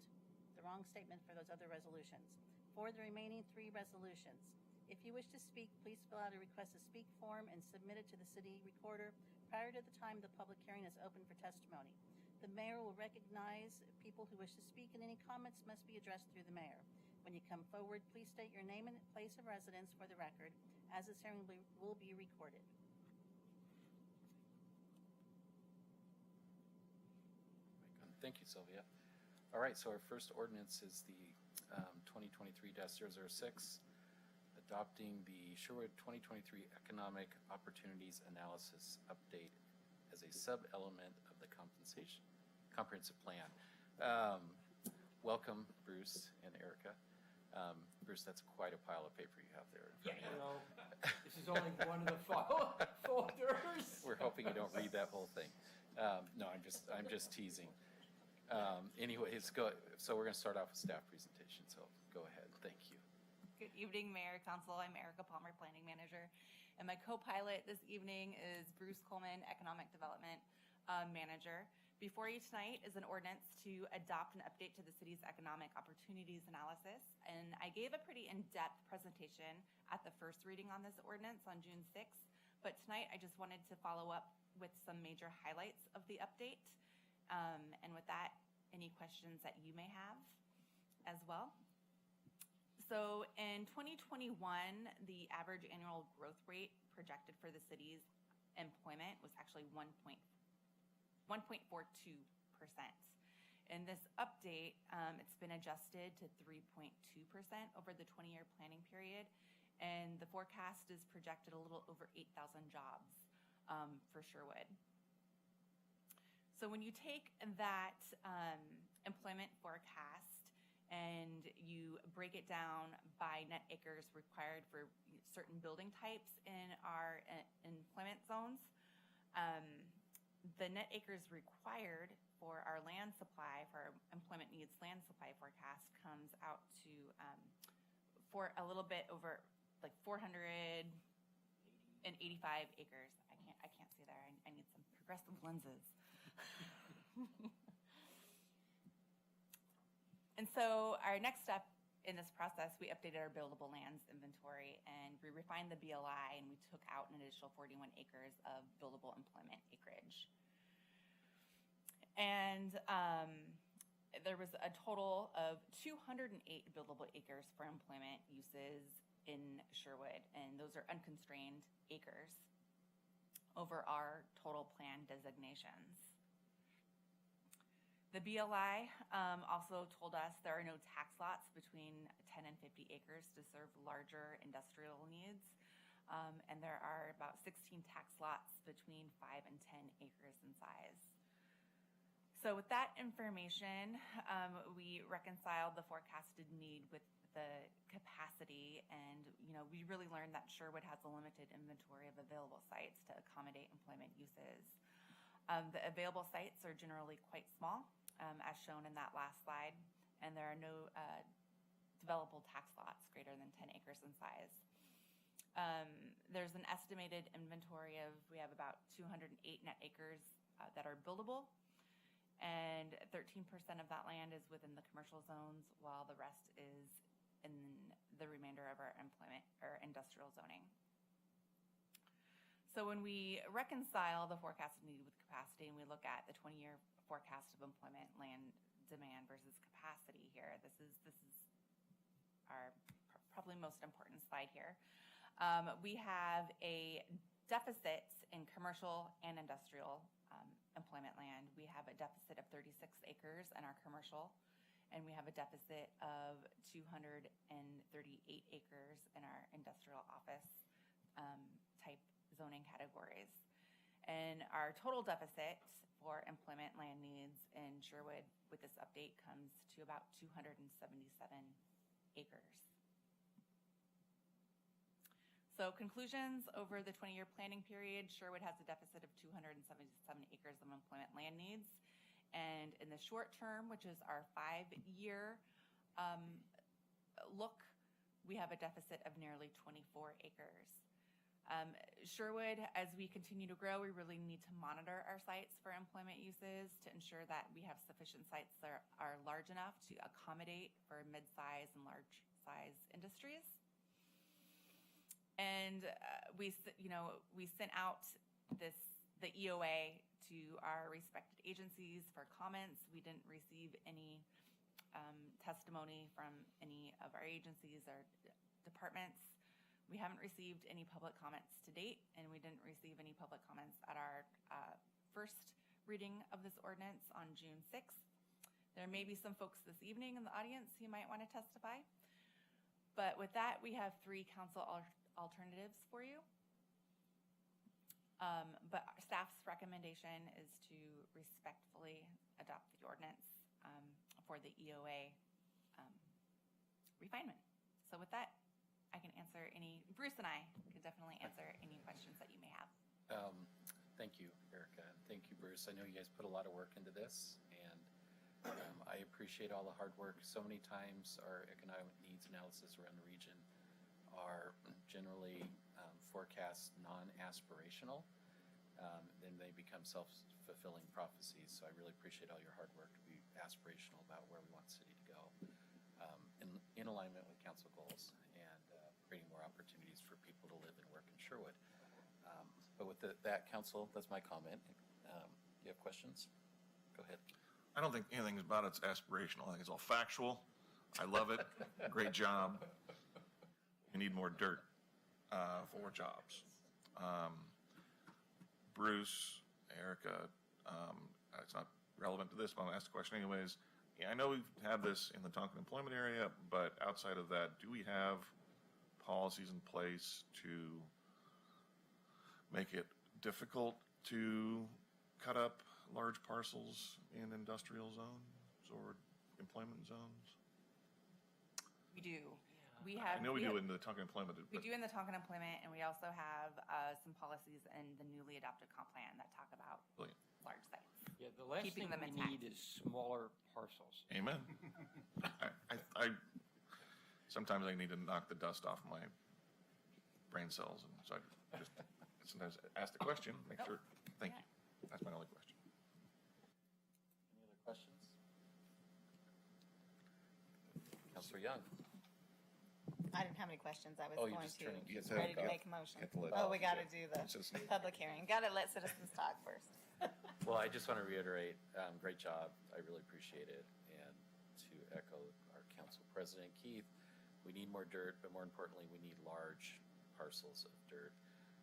The wrong statement for those other resolutions. For the remaining 3 resolutions, if you wish to speak, please fill out a request to speak form and submit it to the city recorder prior to the time the public hearing is open for testimony. The mayor will recognize people who wish to speak, and any comments must be addressed through the mayor. When you come forward, please state your name and place of residence for the record, as this hearing will be recorded. Thank you, Sylvia. All right, so our first ordinance is the 2023-006, adopting the Sherwood 2023 Economic Opportunities Analysis Update as a sub-element of the comprehensive plan. Welcome, Bruce and Erica. Bruce, that's quite a pile of paper you have there. This is only one of the folders. We're hoping you don't read that whole thing. No, I'm just teasing. Anyways, so we're going to start off with staff presentation, so go ahead. Thank you. Good evening, Mayor, Council. I'm Erica Palmer, Planning Manager, and my co-pilot this evening is Bruce Coleman, Economic Development Manager. Before you tonight is an ordinance to adopt an update to the city's economic opportunities analysis, and I gave a pretty in-depth presentation at the first reading on this ordinance on June 6th, but tonight I just wanted to follow up with some major highlights of the update. And with that, any questions that you may have as well. So in 2021, the average annual growth rate projected for the city's employment was actually 1.42%. In this update, it's been adjusted to 3.2% over the 20-year planning period, and the forecast is projected a little over 8,000 jobs for Sherwood. So when you take that employment forecast and you break it down by net acres required for certain building types in our employment zones, the net acres required for our land supply, for our employment needs land supply forecast comes out to for a little bit over like 485 acres. I can't see there. I need some progressive lenses. And so our next step in this process, we updated our buildable lands inventory and we refined the BLI, and we took out an additional 41 acres of buildable employment acreage. And there was a total of 208 buildable acres for employment uses in Sherwood, and those are unconstrained acres over our total plan designations. The BLI also told us there are no tax lots between 10 and 50 acres to serve larger industrial needs, and there are about 16 tax lots between 5 and 10 acres in size. So with that information, we reconciled the forecasted need with the capacity, and we really learned that Sherwood has a limited inventory of available sites to accommodate employment uses. The available sites are generally quite small, as shown in that last slide, and there are no developable tax lots greater than 10 acres in size. There's an estimated inventory we have about 208 net acres that are buildable, and 13% of that land is within the commercial zones, while the rest is in the remainder of our employment or industrial zoning. So when we reconcile the forecasted need with capacity, and we look at the 20-year forecast of employment land demand versus capacity here, this is probably most important slide here. We have a deficit in commercial and industrial employment land. We have a deficit of 36 acres in our commercial, and we have a deficit of 238 acres in our industrial office type zoning categories. And our total deficit for employment land needs in Sherwood with this update comes to about 277 acres. So conclusions, over the 20-year planning period, Sherwood has a deficit of 277 acres of employment land needs. And in the short term, which is our 5-year look, we have a deficit of nearly 24 acres. Sherwood, as we continue to grow, we really need to monitor our sites for employment uses to ensure that we have sufficient sites that are large enough to accommodate for mid-size and large-size industries. And we sent out the EOA to our respected agencies for comments. We didn't receive any testimony from any of our agencies or departments. We haven't received any public comments to date, and we didn't receive any public comments at our first reading of this ordinance on June 6th. There may be some folks this evening in the audience who might want to testify. But with that, we have 3 council alternatives for you. But our staff's recommendation is to respectfully adopt the ordinance for the EOA refinement. So with that, I can answer Bruce and I can definitely answer any questions that you may have. Thank you, Erica, and thank you, Bruce. I know you guys put a lot of work into this, and I appreciate all the hard work. So many times our economic needs analysis around the region are generally forecast non-aspirational, then they become self-fulfilling prophecies. So I really appreciate all your hard work to be aspirational about where we want the city to go, in alignment with council goals and creating more opportunities for people to live and work in Sherwood. But with that, council, that's my comment. Do you have questions? Go ahead. I don't think anything about it's aspirational. I think it's all factual. I love it. Great job. We need more dirt for jobs. Bruce, Erica, it's not relevant to this, but I'm going to ask the question anyways. Yeah, I know we've had this in the Tonkin employment area, but outside of that, do we have policies in place to make it difficult to cut up large parcels in industrial zones or employment zones? We do. I know we do in the Tonkin employment. We do in the Tonkin employment, and we also have some policies in the newly adopted comp plan that talk about large sites. Yeah, the last Keeping thing them we intact. need is smaller parcels. Amen. I sometimes I need to knock the dust off my brain cells, and so I just sometimes ask the question, make sure. Thank you. That's my only question. Any other questions? Councilor Young. I didn't have any questions. I was Oh, you're going just to, turning- you get to- ready to got- make a motion. get to let- Oh, we got to do the Citizens. public hearing. Got to let citizens talk first. Well, I just want to reiterate, great job. I really appreciate it. And to echo our council president, Keith, we need more dirt, but more importantly, we need large parcels of dirt.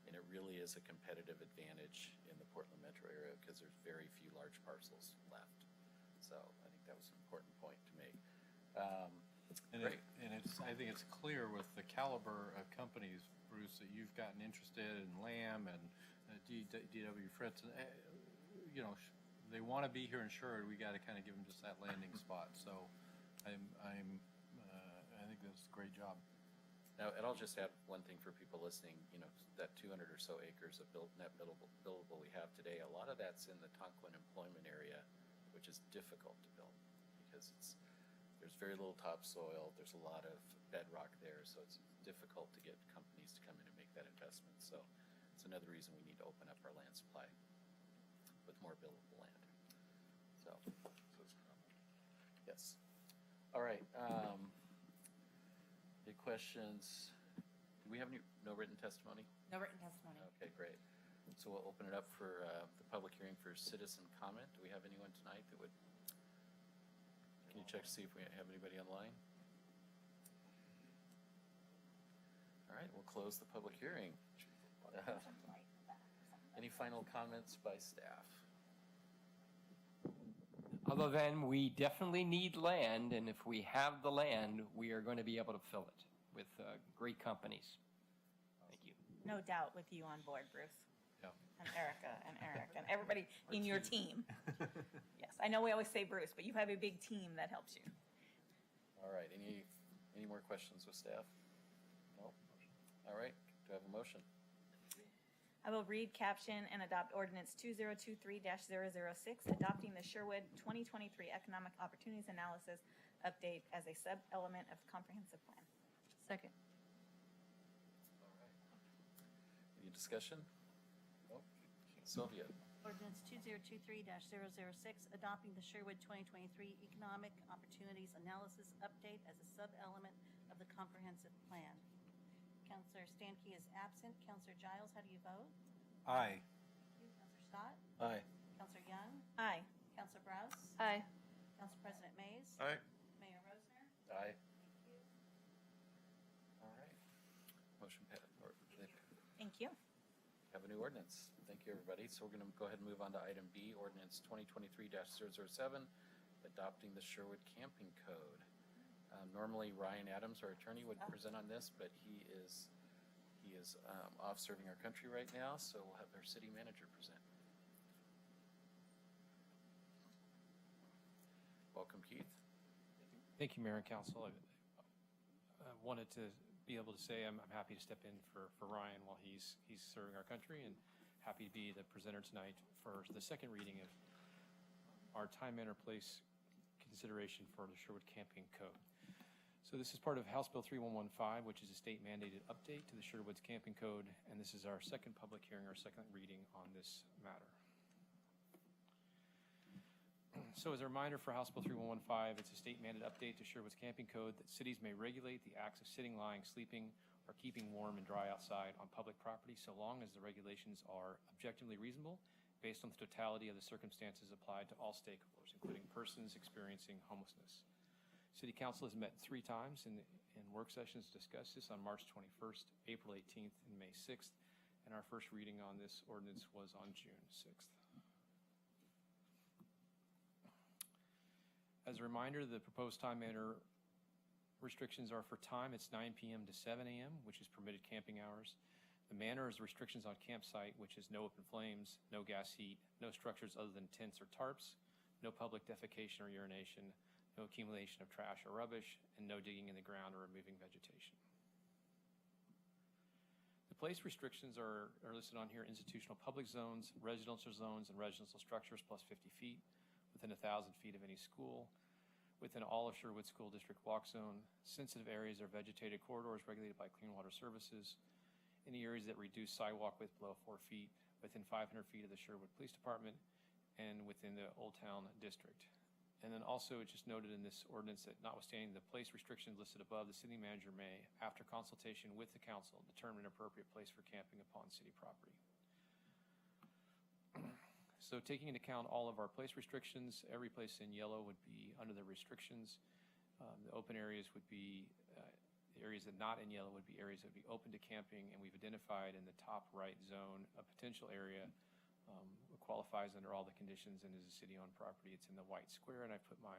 And it really is a competitive advantage in the Portland metro area because there's very few large parcels left. So I think that was an important point to make. Great. I think it's clear with the caliber of companies, Bruce, that you've gotten interested in Lamb and DW Fritz. They want to be here in Sherwood. We got to kind of give them just that landing spot. So I think that's a great job. Now, and I'll just add one thing for people listening, that 200 or so acres of net buildable we have today, a lot of that's in the Tonkin employment area, which is difficult to build because there's very little topsoil, there's a lot of bedrock there, so it's difficult to get companies to come in and make that investment. So it's another reason we need to open up our land supply with more buildable land. So, yes. All right. Any questions? Do we have no written testimony? No written testimony. Okay, great. So we'll open it up for the public hearing for citizen comment. Do we have anyone tonight that would? Can you check to see if we have anybody online? right, we'll close the public hearing. Any final comments by staff? Other than we definitely need land, and if we have the land, we are going to be able to fill it with great companies. Thank you. No doubt with you on board, Bruce. Yeah. And Erica and Eric and everybody in your team. Yes, I know we always say Bruce, but you have a big team that helps you. All right, any more questions with staff? No? All right, do I have a motion? I will read, caption, and adopt ordinance 2023-006, adopting the Sherwood 2023 Economic Opportunities Analysis Update as a sub-element of the comprehensive plan. Second. All right. Any discussion? No? Sylvia? Ordinance 2023-006, adopting the Sherwood 2023 Economic Opportunities Analysis Update as a sub-element of the comprehensive plan. Counselor Stankey is absent. Counselor Giles, how do you vote? Aye. Counselor Scott? Aye. Counselor Young? Aye. Counselor Browse? Aye. Council President Mays? Aye. Mayor Rosner? Aye. All right. Motion passed. Thank you. Have a new ordinance. Thank you, everybody. So we're going to go ahead and move on to item B, ordinance 2023-007, adopting the Sherwood Camping Code. Normally Ryan Adams, our attorney, would present on this, but he is off serving our country right now, so we'll have our city manager present. Welcome, Keith. Thank you, Mayor and Council. I wanted to be able to say I'm happy to step in for Ryan while he's serving our country, and happy to be the presenter tonight for the second reading of our time, manner, place consideration for the Sherwood Camping Code. So this is part of House Bill 3115, which is a state mandated update to the Sherwood's Camping Code, and this is our second public hearing, our second reading on this matter. So as a reminder for House Bill 3115, it's a state mandated update to Sherwood's Camping Code that cities may regulate the acts of sitting, lying, sleeping, or keeping warm and dry outside on public property so long as the regulations are objectively reasonable based on the totality of the circumstances applied to all stakeholders, including persons experiencing homelessness. City Council has met 3 times in work sessions to discuss this on March 21st, April 18th, and May 6th, and our first reading on this ordinance was on June 6th. As a reminder, the proposed time manner restrictions are for time. It's 9 p.m. to 7 a.m., which is permitted camping hours. The manner is restrictions on campsite, which is no open flames, no gas heat, no structures other than tents or tarps, no public defecation or urination, no accumulation of trash or rubbish, and no digging in the ground or removing vegetation. The place restrictions are listed on here: institutional public zones, residential zones, and residential structures plus 50 feet, within 1,000 feet of any school, within all of Sherwood School District block zone. Sensitive areas are vegetated corridors regulated by Clean Water Services. Any areas that reduce sidewalk width below 4 feet, within 500 feet of the Sherwood Police Department, and within the Old Town District. And then also, it's just noted in this ordinance that notwithstanding the place restrictions listed above, the city manager may, after consultation with the council, determine an appropriate place for camping upon city property. So taking into account all of our place restrictions, every place in yellow would be under the restrictions. The open areas would be, the areas that not in yellow would be areas that would be open to camping, and we've identified in the top right zone a potential area qualifies under all the conditions and is a city-owned property. It's in the white square, and I put my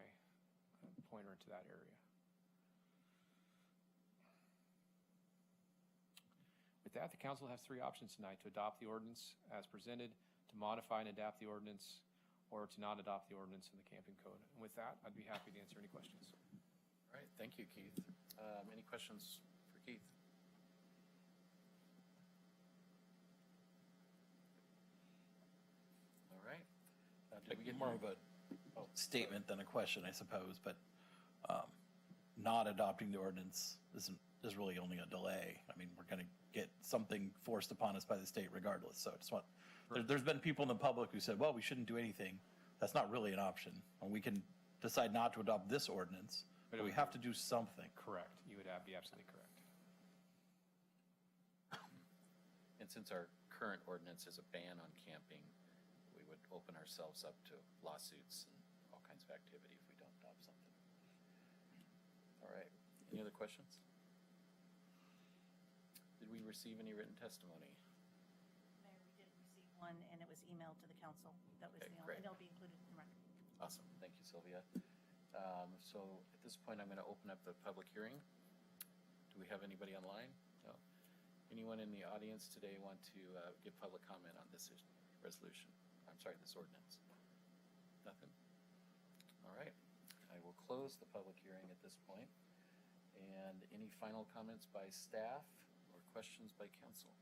pointer into that area. With that, the council has 3 options tonight: to adopt the ordinance as presented, to modify and adapt the ordinance, or to not adopt the ordinance in the camping code. And with that, I'd be happy to answer any questions. All right, thank you, Keith. Any questions for Keith? All right. Did we get More of a statement than a question, I suppose, but not adopting the ordinance is really only a delay. I mean, we're going to get something forced upon us by the state regardless. So I just want, there's been people in the public who said, well, we shouldn't do anything. That's not really an option. And we can decide not to adopt this ordinance, but we have to do something. Correct. You would be absolutely correct. And since our current ordinance is a ban on camping, we would open ourselves up to lawsuits and all kinds of activity if we don't adopt something. All right. Any other questions? receive any written testimony? Mayor, we did receive one, and it was emailed to the council. That was Okay, the only, great. and it'll be included in the record. Awesome, thank you, Sylvia. So at this point, I'm going to open up the public hearing. Do we have anybody online? No. Anyone in the audience today want to give public comment on this resolution? I'm sorry, this ordinance? Nothing? All right, I will close the public hearing at this point. And any final comments by staff or questions by council?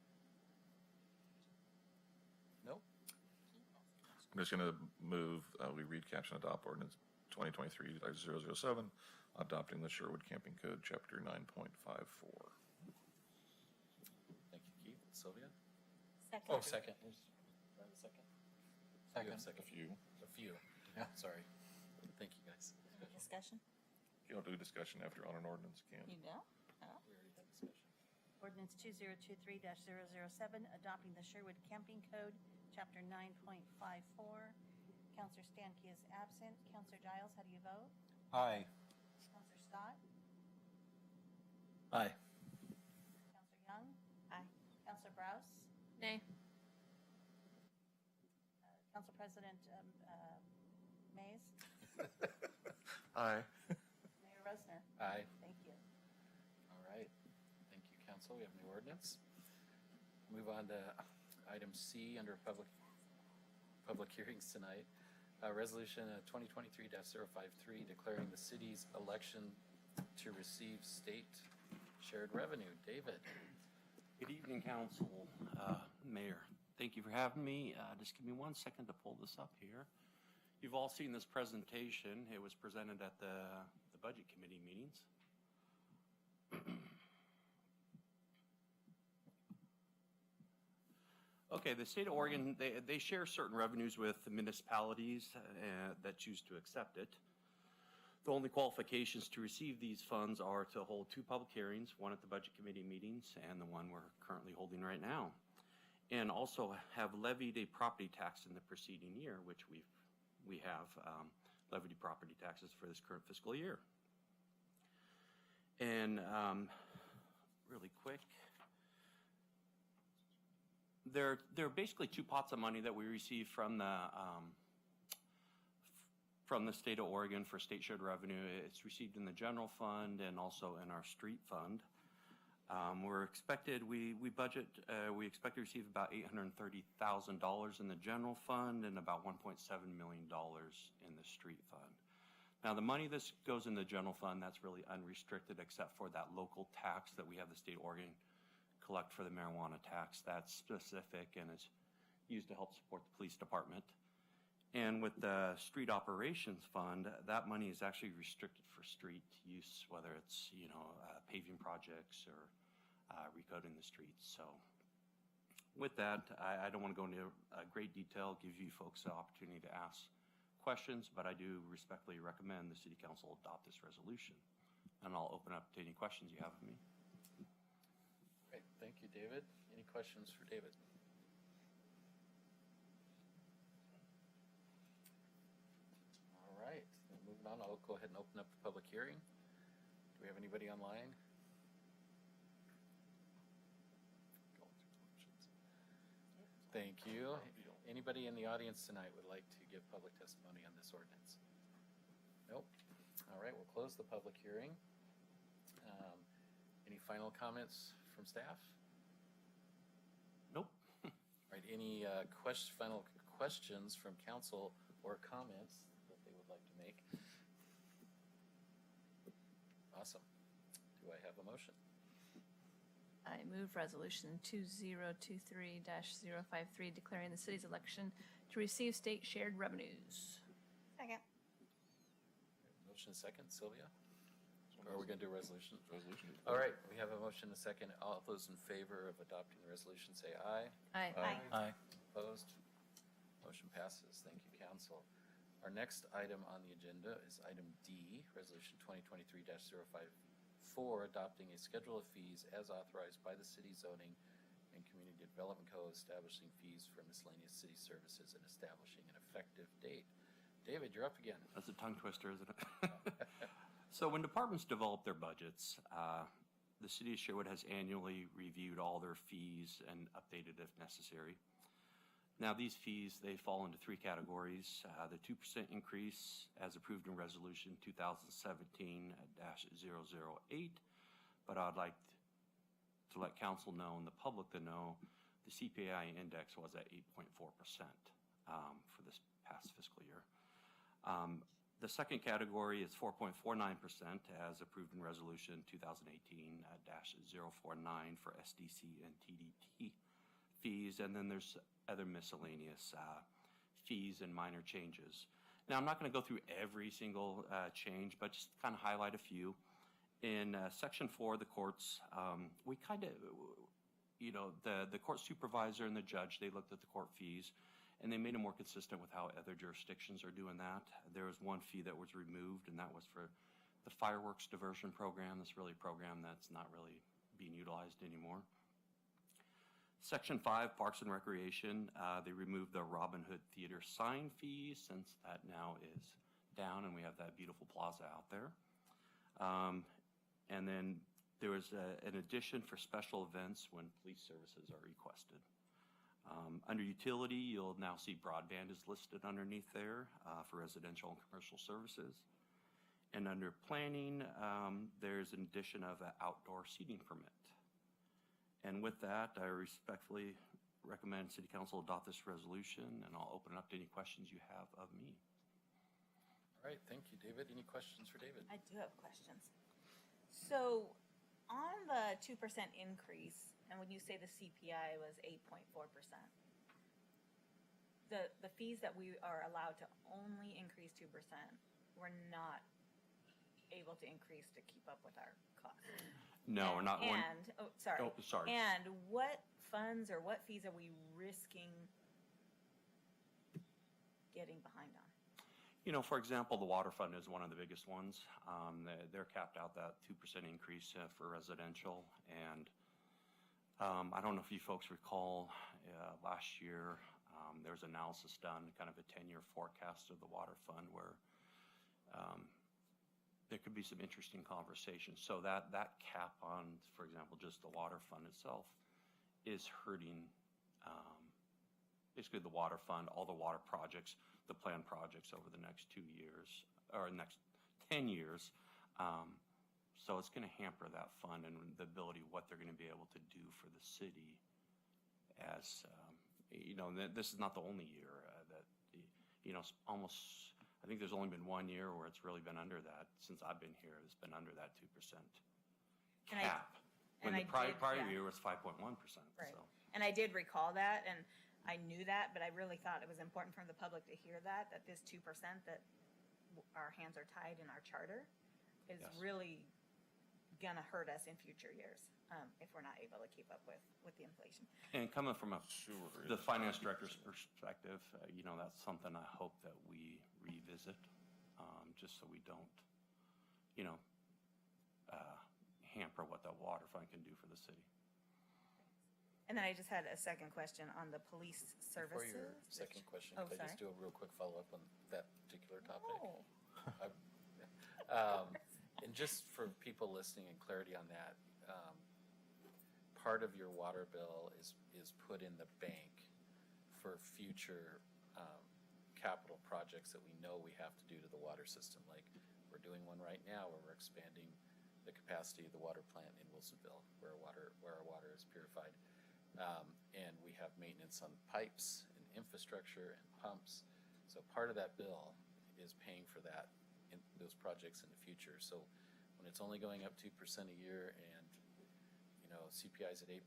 No? I'm just going to move, we read, caption, adopt ordinance 2023-007, adopting the Sherwood Camping Code, Chapter 9.54. Thank you, Keith. Sylvia? Second. Oh, second. Do I have a second? Second. You have a second. A few. Yeah, sorry. Thank you, guys. Discussion? You don't do discussion after on an ordinance, can You know? We already had discussion. Ordinance 2023-007, adopting the Sherwood Camping Code, Chapter 9.54. Counselor Stankey is absent. Counselor Giles, how do you vote? Aye. Counselor Scott? Aye. Counselor Young? Aye. Counselor Browse? Nay. Council President Mays? Aye. Mayor Resner? Aye. Thank you. All right. Thank you, council. We have new ordinance. Move on to item C under public hearings tonight. Resolution 2023-053, declaring the city's election to receive state shared revenue. David? Good evening, council, mayor. Thank you for having me. Just give me 1 second to pull this up here. You've all seen this presentation. It was presented at the budget committee meetings. Okay, the state of Oregon, they share certain revenues with the municipalities that choose to accept it. The only qualifications to receive these funds are to hold 2 public hearings, one at the budget committee meetings and the one we're currently holding right now, and also have levied a property tax in the preceding year, which we have levied property taxes for this current fiscal year. And really quick, there are basically 2 pots of money that we receive from the state of Oregon for state shared revenue. It's received in the general fund and also in our street fund. We expect to receive about $830,000 in the general fund and about $1.7 million in the street fund. Now, the money that goes in the general fund, that's really unrestricted except for that local tax that we have the state of Oregon collect for the marijuana tax. That's specific and is used to help support the police department. And with the street operations fund, that money is actually restricted for street use, whether it's, paving projects or recoding the streets. So with that, I don't want to go into great detail, give you folks the opportunity to ask questions, but I do respectfully recommend the city council adopt this resolution. And I'll open up to any questions you have of me. Great. Thank you, David. Any questions for David? All right. Then moving on, I'll go ahead and open up the public hearing. Do we have anybody online? Thank you. Anybody in the audience tonight would like to give public testimony on this ordinance? Nope. All right, we'll close the public hearing. Any final comments from staff? Nope. All right, any final questions from council or comments that they would like to make? Awesome. Do I have a motion? I move resolution 2023-053, declaring the city's election to receive state shared revenues. Second. Motion second, Sylvia? Or are we going to do a resolution? All right, we have a motion and a second. All those in favor of adopting the resolution say aye. Aye. Aye. Opposed? Motion passes. Thank you, council. Our next item on the agenda is item D, resolution 2023-054, adopting a schedule of fees as authorized by the city zoning and community development code, establishing fees for miscellaneous city services and establishing an effective date. David, you're up again. That's a tongue twister, isn't it? So when departments develop their budgets, the city of Sherwood has annually reviewed all their fees and updated if necessary. Now, these fees, they fall into three categories. The 2% increase as approved in Resolution 2017-008, but I'd like to let council know and the public to know the CPI index was at 8.4% for this past fiscal year. The second category is 4.49% as approved in Resolution 2018-049 for SDC and TDT fees, and then there's other miscellaneous fees and minor changes. Now, I'm not going to go through every single change, but just kind of highlight a few. In Section 4, the courts, we kind of, the court supervisor and the judge, they looked at the court fees, and they made it more consistent with how other jurisdictions are doing that. There was one fee that was removed, and that was for the fireworks diversion program. That's really a program that's not really being utilized anymore. Section 5, Parks and Recreation, they removed the Robin Hood Theater sign fee since that now is down and we have that beautiful plaza out there. And then there was an addition for special events when police services are requested. Under utility, you'll now see broadband is listed underneath there for residential and commercial services. And under planning, there's an addition of an outdoor seating permit. And with that, I respectfully recommend City Council adopt this resolution, and I'll open it up to any questions you have of me. All right, thank you, David. Any questions for David? I do have questions. So on the 2% increase, and when you say the CPI was 8.4%, the fees that we are allowed to only increase 2%, we're not able to increase to keep up with our costs. No, we're not. Sorry. Oh, sorry. And what funds or what fees are we risking getting behind on? For example, the water fund is one of the biggest ones. They're capped out that 2% increase for residential. And I don't know if you folks recall, last year, there was analysis done, kind of a 10-year forecast of the water fund where there could be some interesting conversations. So that cap on, for example, just the water fund itself is hurting basically the water fund, all the water projects, the planned projects over the next 2 years, or next 10 years. So it's going to hamper that fund and the ability of what they're going to be able to do for the city as, this is not the only year that, almost, I think there's only been 1 year where it's really been under that. Since I've been here, it's been under that 2% cap. When the prior year was 5.1%. Right. So. And I did recall that, and I knew that, but I really thought it was important for the public to hear that this 2% that our hands are tied in our charter is really going to hurt us in future years if we're not able to keep up with the inflation. And coming from the finance director's perspective, that's something I hope that we revisit, just so we don't, hamper what the water fund can do for the city. And then I just had a second question on the police services. Before your second question, Oh, could I sorry. just do a real quick follow-up on that particular topic? Oh. And just for people listening and clarity on that, part of your water bill is put in the bank for future capital projects that we know we have to do to the water system. Like we're doing one right now where we're expanding the capacity of the water plant in Wilsonville, where our water is purified. And we have maintenance on pipes and infrastructure and pumps. So part of that bill is paying for that in those projects in the future. So when it's only going up 2% a year and CPI is at 8%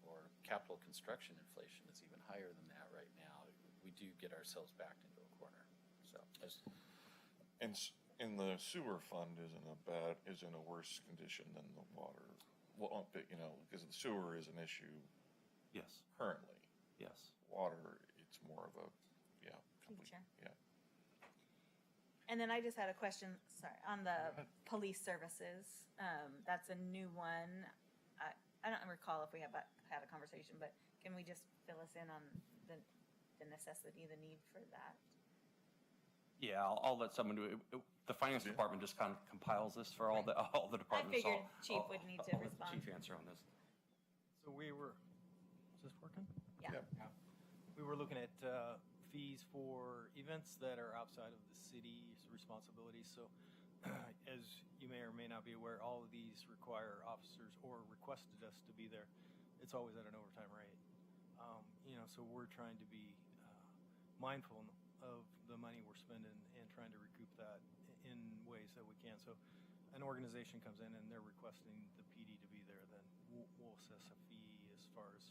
or capital construction inflation is even higher than that right now, we do get ourselves backed into a corner. So And the sewer fund is in a worse condition than the water. Well, because the sewer is an issue. Yes. Currently. Yes. Water, it's more of a, Future. Yeah. And then I just had a question, sorry, on the police services. That's a new one. I don't recall if we had a conversation, but can we just fill us in on the necessity, the need for that? Yeah, I'll let someone do it. The finance department just kind of compiles this for all the departments. figured I'll- Chief I'll- would need to I'll let the respond. Chief answer on this. So we were, is this working? Yeah. We were looking at fees for events that are outside of the city's responsibilities. So as you may or may not be aware, all of these require officers or requested us to be there. It's always at an overtime rate. So we're trying to be mindful of the money we're spending and trying to recoup that in ways that we can. So an organization comes in and they're requesting the PD to be there, then we'll assess a fee as far as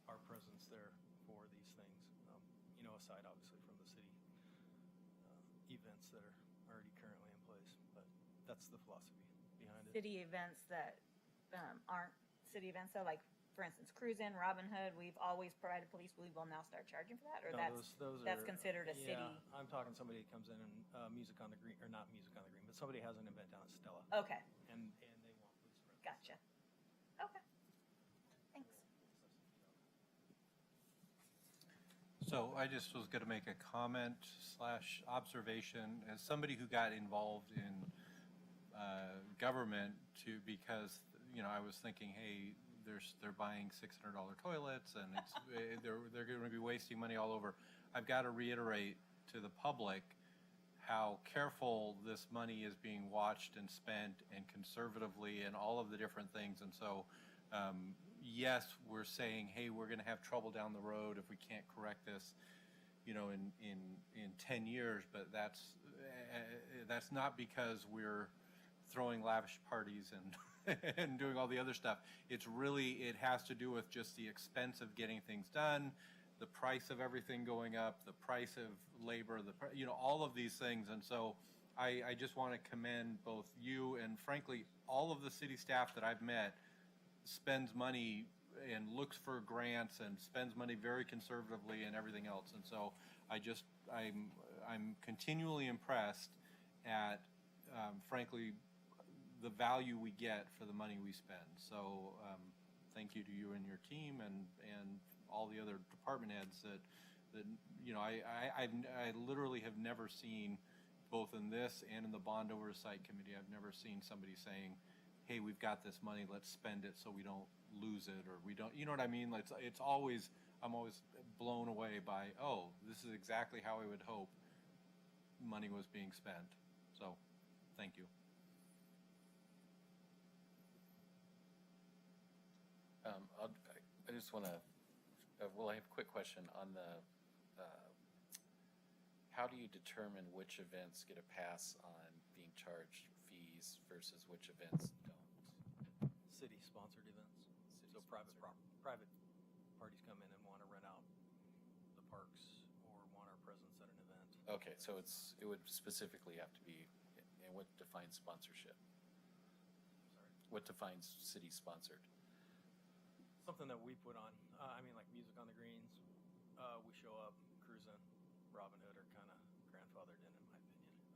our presence there for these things. Aside obviously from the city events that are already currently in place, but that's the philosophy behind it. City events that aren't city events, so like, for instance, Cruisin', Robin Hood, we've always provided police, we will now start charging for that, or No, that's considered a city? Yeah, I'm talking somebody that comes in and music on the green, or not music on the green, but somebody has an event down at Stella. Okay, And they want police presence. gotcha. Okay, thanks. So I just was going to make a comment / observation as somebody who got involved in government because I was thinking, hey, they're buying $600 toilets and it's they're going to be wasting money all over. I've got to reiterate to the public how careful this money is being watched and spent and conservatively and all of the different things. And so yes, we're saying, hey, we're going to have trouble down the road if we can't correct this, in 10 years. But that's not because we're throwing lavish parties and and doing all the other stuff. It has to do with just the expense of getting things done, the price of everything going up, the price of labor, all of these things. And so I just want to commend both you and frankly all of the city staff that I've met spends money and looks for grants and spends money very conservatively and everything else. And so I'm continually impressed at frankly the value we get for the money we spend. So thank you to you and your team and all the other department heads that I literally have never seen, both in this and in the bond oversight committee, I've never seen somebody saying, hey, we've got this money, let's spend it so we don't lose it, or we don't, you know what I mean? It's always, I'm always blown away by, oh, this is exactly how I would hope money was being spent. So thank you. I just want to, I have a quick question on the, how do you determine which events get a pass on being charged fees versus which events don't? City-sponsored events. So City-sponsored. private parties come in and want to rent out the parks or want our presence at an event. Okay, so it would specifically have to be, and what defines sponsorship? Sorry. What defines city-sponsored? Something that we put on, like music on the greens, we show up, cruising, Robin Hood are kind of grandfathered in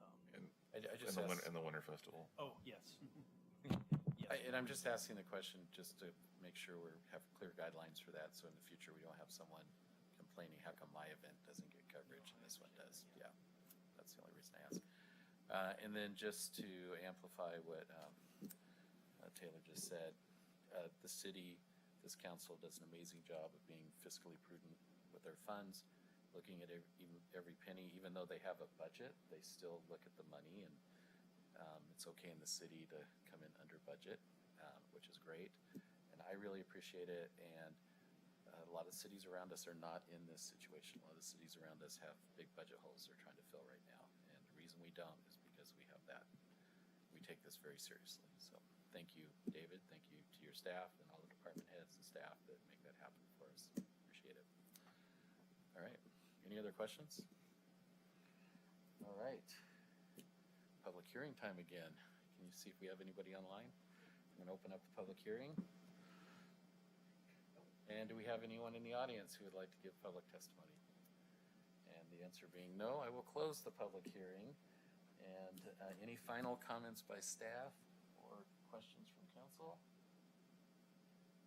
my opinion. I just asked- And the Winter Festival. Oh, yes. And I'm just asking the question just to make sure we have clear guidelines for that, so in the future we don't have someone complaining, how come my event doesn't get coverage and this one does? Yeah, that's the only reason I ask. And then just to amplify what Taylor just said, the city, this council does an amazing job of being fiscally prudent with their funds, looking at every penny. Even though they have a budget, they still look at the money, and it's okay in the city to come in under budget, which is great. And I really appreciate it. And a lot of cities around us are not in this situation. A lot of cities around us have big budget holes they're trying to fill right now. And the reason we don't is because we have that. We take this very seriously. So thank you, David. Thank you to your staff and all the department heads and staff that make that happen for us. Appreciate it. All right. Any other questions? All right. Public hearing time again. Can you see if we have anybody online? I'm going to open up the public hearing. And do we have anyone in the audience who would like to give public testimony? And the answer being no, I will close the public hearing. And any final comments by staff or questions from council?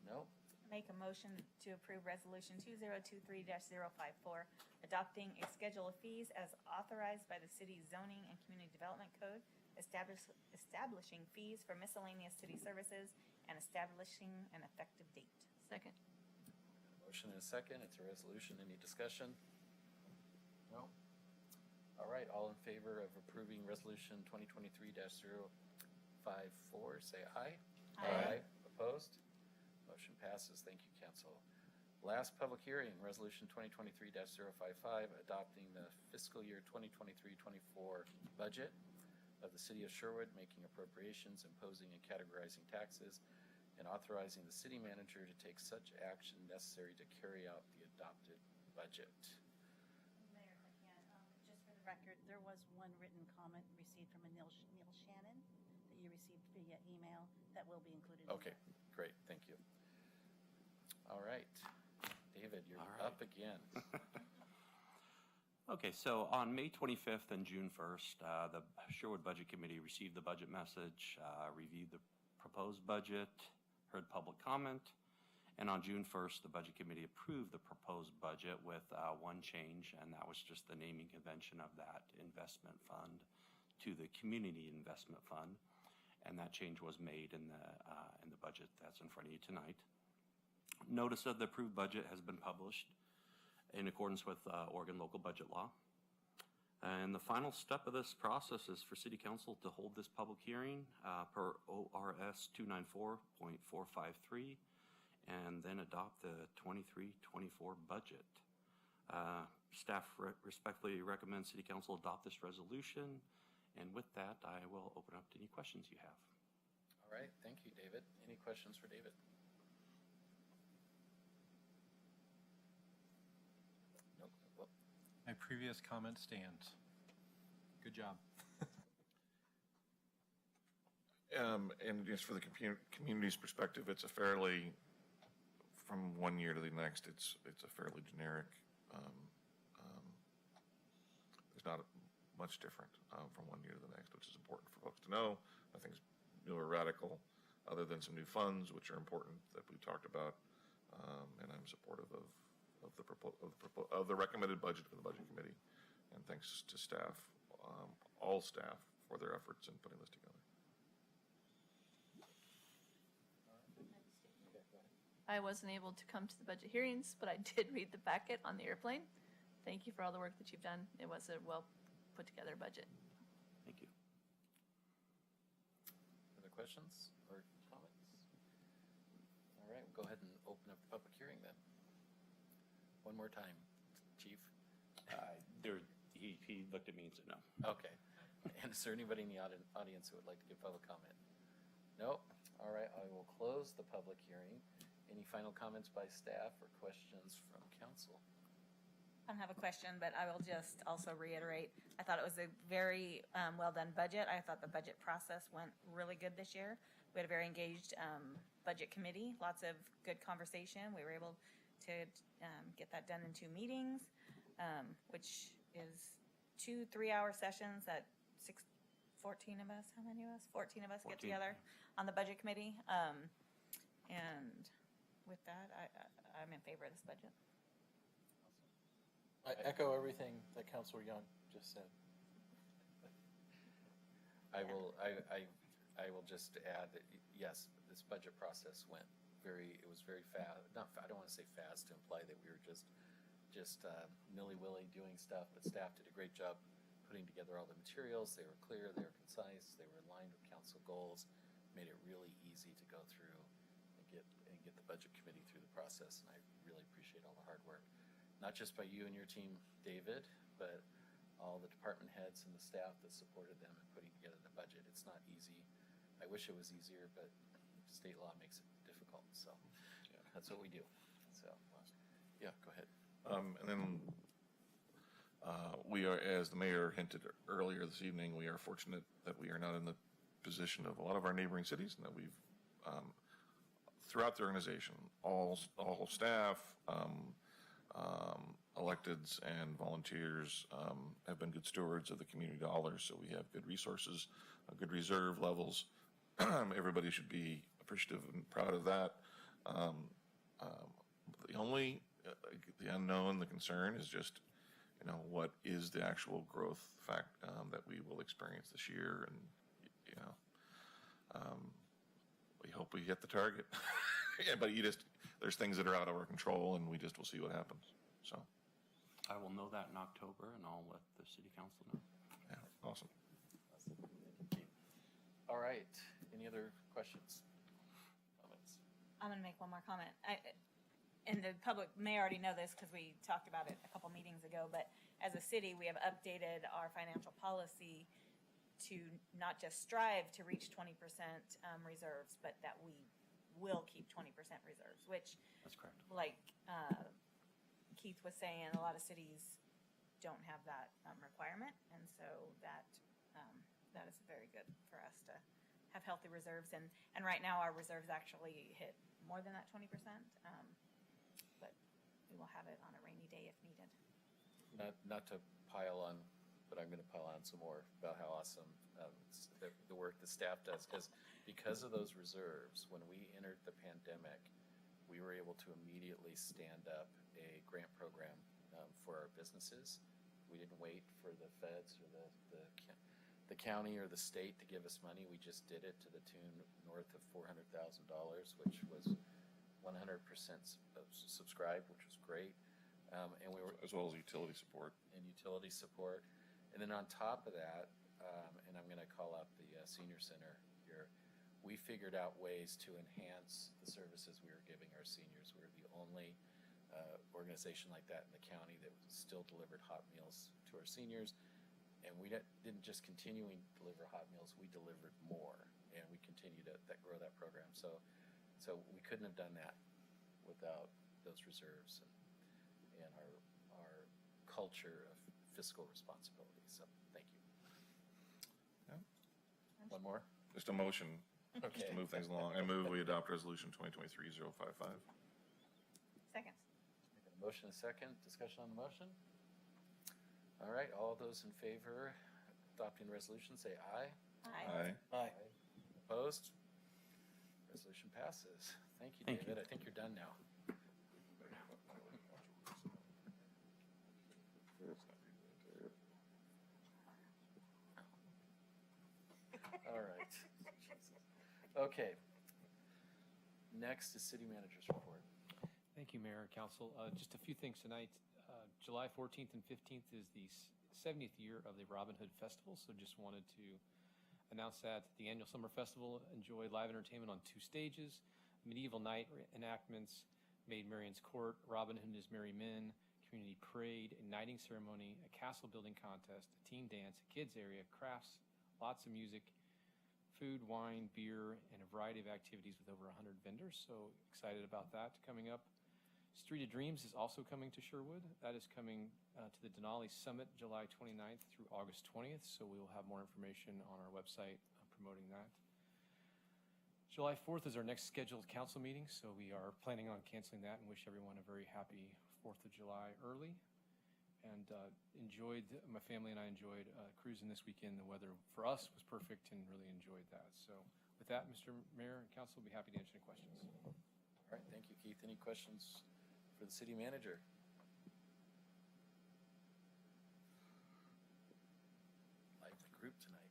No? Make a motion to approve Resolution 2023-054, adopting a schedule of fees as authorized by the city's zoning and community development code, establishing fees for miscellaneous city services, and establishing an effective date. Second. Motion and a second. It's a resolution. Any discussion? No? All right, all in favor of approving Resolution 2023-054, say aye. Aye. Opposed? Motion passes. Thank you, council. Last public hearing, Resolution 2023-055, adopting the fiscal year 2023-24 budget of the city of Sherwood, making appropriations, imposing and categorizing taxes, and authorizing the city manager to take such action necessary to carry out the adopted budget. Mayor, if I can, just for the record, there was one written comment received from a Neil Shannon that you received via email that will be included. Okay, great, thank you. All right, David, you're All right. up again. Okay, so on May 25th and June 1st, the Sherwood Budget Committee received the budget message, reviewed the proposed budget, heard public comment, and on June 1st, the Budget Committee approved the proposed budget with one change, and that was just the naming convention of that investment fund to the Community Investment Fund, and that change was made in the budget that's in front of you tonight. Notice of the approved budget has been published in accordance with Oregon local budget law. And the final step of this process is for City Council to hold this public hearing per ORS 294.453 and then adopt the 23-24 budget. Staff respectfully recommends City Council adopt this resolution. And with that, I will open up to any questions you have. All right, thank you, David. Any questions for David? Nope. Well, My previous comment stands. Good job. And just for the community's perspective, it's a fairly, from one year to the next, it's a fairly generic, there's not much different from one year to the next, which is important for folks to know. Nothing's new or radical, other than some new funds, which are important that we talked about. And I'm supportive of the recommended budget for the Budget Committee. And thanks to staff, all staff, for their efforts in putting this together. I wasn't able to come to the budget hearings, but I did read the packet on the airplane. Thank you for all the work that you've done. It was a well put together budget. Thank you. Other questions or comments? All right, we'll go ahead and open up the public hearing then. One more time, Chief. He looked at me and said no. Okay. And is there anybody in the audience who would like to give public comment? No? All right, I will close the public hearing. Any final comments by staff or questions from council? I don't have a question, but I will just also reiterate, I thought it was a very well done budget. I thought the budget process went really good this year. We had a very engaged budget committee, lots of good conversation. We were able to get that done in 2 meetings, which is 2 3-hour sessions that 14 of us, how many of us? 14 of us 14, get together on the budget committee. And with that, I'm in favor of this budget. I echo everything that Councilor Young just said. I will just add that, yes, this budget process went it was very fast. I don't want to say fast to imply that we were just nilly-willy doing stuff, but staff did a great job putting together all the materials. They were clear, they were concise, they were aligned with council goals, made it really easy to go through and get the budget committee through the process, and I really appreciate all the hard work. Not just by you and your team, David, but all the department heads and the staff that supported them in putting together the budget. It's not easy. I wish it was easier, but state law makes it difficult, so that's what we do. So, yeah, go ahead. And then we are, as the mayor hinted earlier this evening, we are fortunate that we are not in the position of a lot of our neighboring cities, and that we've, throughout the organization, all staff, electeds and volunteers have been good stewards of the community dollars, so we have good resources, good reserve levels. Everybody should be appreciative and proud of that. The only, the unknown, the concern is just, what is the actual growth fact that we will experience this year, and we hope we hit the target. Yeah, but there's things that are out of our control, and we just will see what happens. So, I will know that in October, and I'll let the city council know. yeah, awesome. All right, any other questions? Comments? I'm going to make one more comment. And the public may already know this because we talked about it a couple meetings ago, but as a city, we have updated our financial policy to not just strive to reach 20% reserves, but that we will keep 20% reserves, which, That's correct. like Keith was saying, a lot of cities don't have that requirement, and so that is very good for us to have healthy reserves. And right now, our reserves actually hit more than that 20%, but we will have it on a rainy day if needed. Not to pile on, but I'm going to pile on some more about how awesome the work the staff does, because of those reserves, when we entered the pandemic, we were able to immediately stand up a grant program for our businesses. We didn't wait for the feds or the county or the state to give us money. We just did it to the tune north of $400,000, which was 100% subscribed, which was great. And we were, as well as utility support. And then on top of that, and I'm going to call out the senior center here, we figured out ways to enhance the services we were giving our seniors. We were the only organization like that in the county that still delivered hot meals to our seniors. And we didn't just continuing to deliver hot meals, we delivered more, and we continue to grow that program. So we couldn't have done that without those reserves and our culture of fiscal responsibility. So thank you. Yeah. One more? Just a motion, just Okay. to move things along. I move we adopt resolution 2023-055. Second. A motion, a second. Discussion on the motion? All right, all those in favor of adopting the resolution, say aye. Aye. Aye. Opposed? Resolution passes. Thank you, Thank David. I think you're done now. All right. Okay. Next is city manager's report. Thank you, Mayor and Council. Just a few things tonight. July 14th and 15th is the 70th year of the Robin Hood Festival, so just wanted to announce that. The annual summer festival enjoyed live entertainment on 2 stages, medieval night enactments, Maid Marian's Court, Robin Hood and His Merry Men, community parade, a knighting ceremony, a castle building contest, a teen dance, a kids area, crafts, lots of music, food, wine, beer, and a variety of activities with over 100 vendors, so excited about that coming up. Street of Dreams is also coming to Sherwood. That is coming to the Denali Summit July 29th through August 20th, so we will have more information on our website promoting that. July 4th is our next scheduled council meeting, so we are planning on canceling that and wish everyone a very happy 4th of July early. And my family and I enjoyed cruising this weekend. The weather for us was perfect and really enjoyed that. So with that, Mr. Mayor and Council, will be happy to answer any questions. All right, thank you, Keith. Any questions for the city manager? Lively group tonight.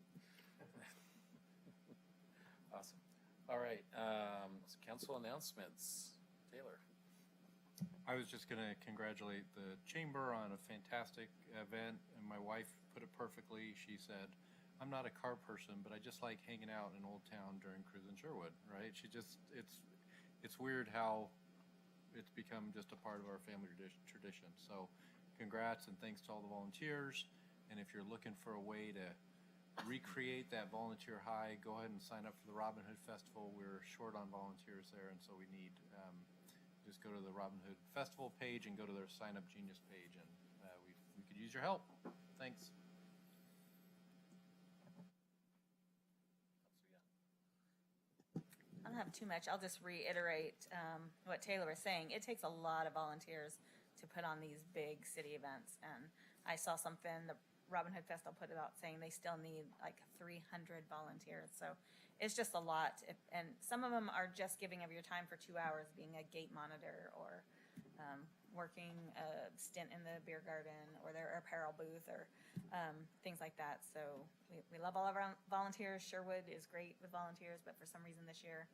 Awesome. All right, council announcements. Taylor. I was just going to congratulate the chamber on a fantastic event, and my wife put it perfectly. She said, "I'm not a car person, but I just like hanging out in Old Town during cruising Sherwood." Right? It's weird how it's become just a part of our family tradition. So, congrats and thanks to all the volunteers. And if you're looking for a way to recreate that volunteer high, go ahead and sign up for the Robin Hood Festival. We're short on volunteers there, and so we need. Just go to the Robin Hood Festival page and go to their Sign Up Genius page, and we could use your help. Thanks. I don't have too much. I'll just reiterate what Taylor was saying. It takes a lot of volunteers to put on these big city events, and I saw something the Robin Hood Festival put it out saying they still need like 300 volunteers. So it's just a lot. And some of them are just giving of your time for 2 hours, being a gate monitor or working a stint in the beer garden or their apparel booth or things like that. So we love all of our volunteers. Sherwood is great with volunteers, but for some reason this year,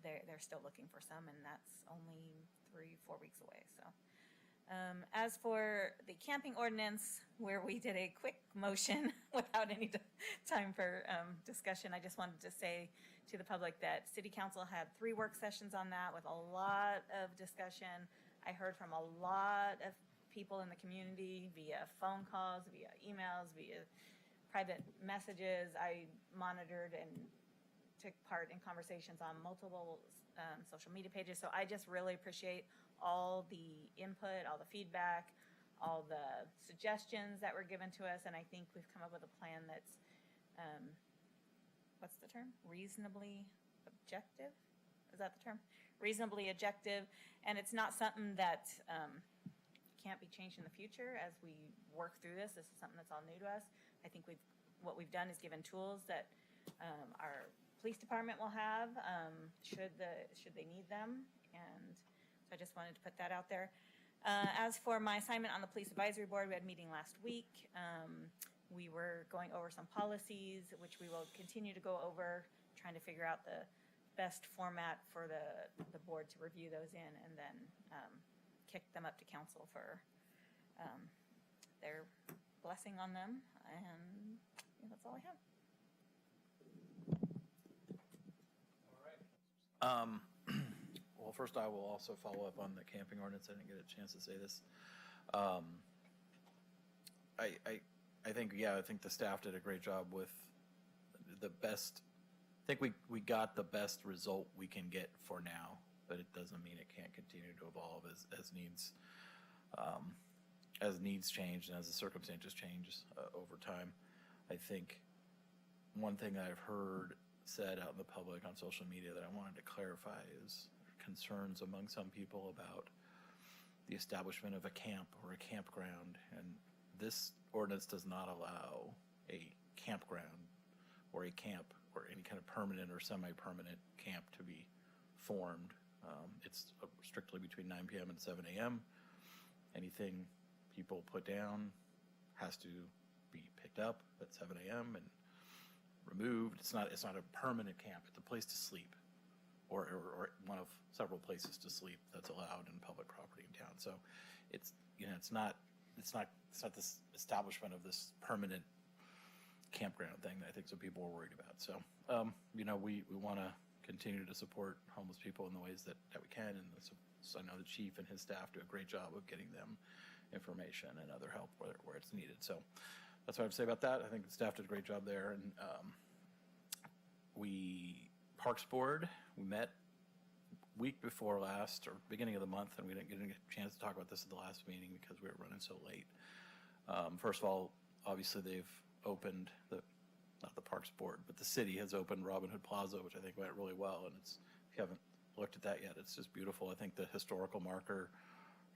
they're still looking for some, and that's only 3-4 weeks away. So as for the camping ordinance, where we did a quick motion without any time for discussion, I just wanted to say to the public that City Council had 3 work sessions on that with a lot of discussion. I heard from a lot of people in the community via phone calls, via emails, via private messages. I monitored and took part in conversations on multiple social media pages. So I just really appreciate all the input, all the feedback, all the suggestions that were given to us. And I think we've come up with a plan that's, what's the term? Reasonably objective? Is that the term? Reasonably objective. And it's not something that can't be changed in the future as we work through this. This is something that's all new to us. I think what we've done is given tools that our police department will have should they need them. And so I just wanted to put that out there. As for my assignment on the Police Advisory Board, we had a meeting last week. We were going over some policies, which we will continue to go over, trying to figure out the best format for the board to review those in, and then kick them up to council for their blessing on them. And yeah, that's all I have. Well, first I will also follow up on the camping ordinance. I didn't get a chance to say this. I think the staff did a great job with the best. I think we got the best result we can get for now, but it doesn't mean it can't continue to evolve as needs change and as the circumstances change over time. I think one thing that I've heard said out in the public on social media that I wanted to clarify is concerns among some people about the establishment of a camp or a campground, and this ordinance does not allow a campground or a camp or any kind of permanent or semi-permanent camp to be formed. It's strictly between 9 p.m. and 7 a.m. Anything people put down has to be picked up at 7 a.m. and removed. It's not a permanent camp. It's a place to sleep, or one of several places to sleep that's allowed in public property in town. So it's not this establishment of this permanent campground thing that I think some people are worried about. So we want to continue to support homeless people in the ways that we can, and so I know the chief and his staff do a great job of getting them information and other help where it's needed. So that's what I have to say about that. I think the staff did a great job there. And Parks Board, we met week before last, or beginning of the month, and we didn't get a chance to talk about this at the last meeting because we were running so late. First of all, obviously they've opened not the Parks Board, but the city has opened Robin Hood Plaza, which I think went really well. And if you haven't looked at that yet, it's just beautiful. I think the historical marker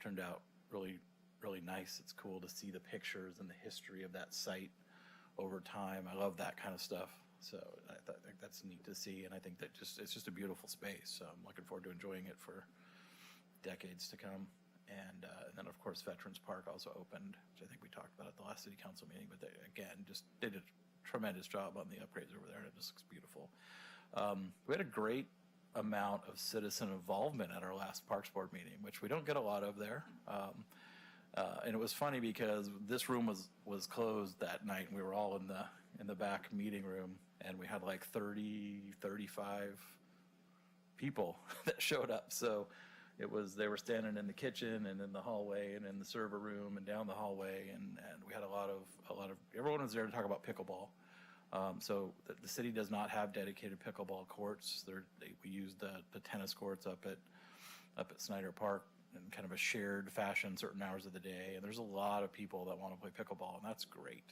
turned out really, really nice. It's cool to see the pictures and the history of that site over time. I love that kind of stuff. So I think that's neat to see, and I think that it's just a beautiful space. So I'm looking forward to enjoying it for decades to come. And then, of course, Veterans Park also opened, which I think we talked about at the last city council meeting. But they, again, just did a tremendous job on the upgrades over there, and it just looks beautiful. We had a great amount of citizen involvement at our last Parks Board meeting, which we don't get a lot of there. And it was funny because this room was closed that night, and we were all in the back meeting room, and we had like 35 people that showed up. So they were standing in the kitchen and in the hallway and in the server room and down the hallway, and we had a lot of everyone was there to talk about pickleball. So the city does not have dedicated pickleball courts. We use the tennis courts up at Snyder Park in kind of a shared fashion certain hours of the day, and there's a lot of people that want to play pickleball, and that's great.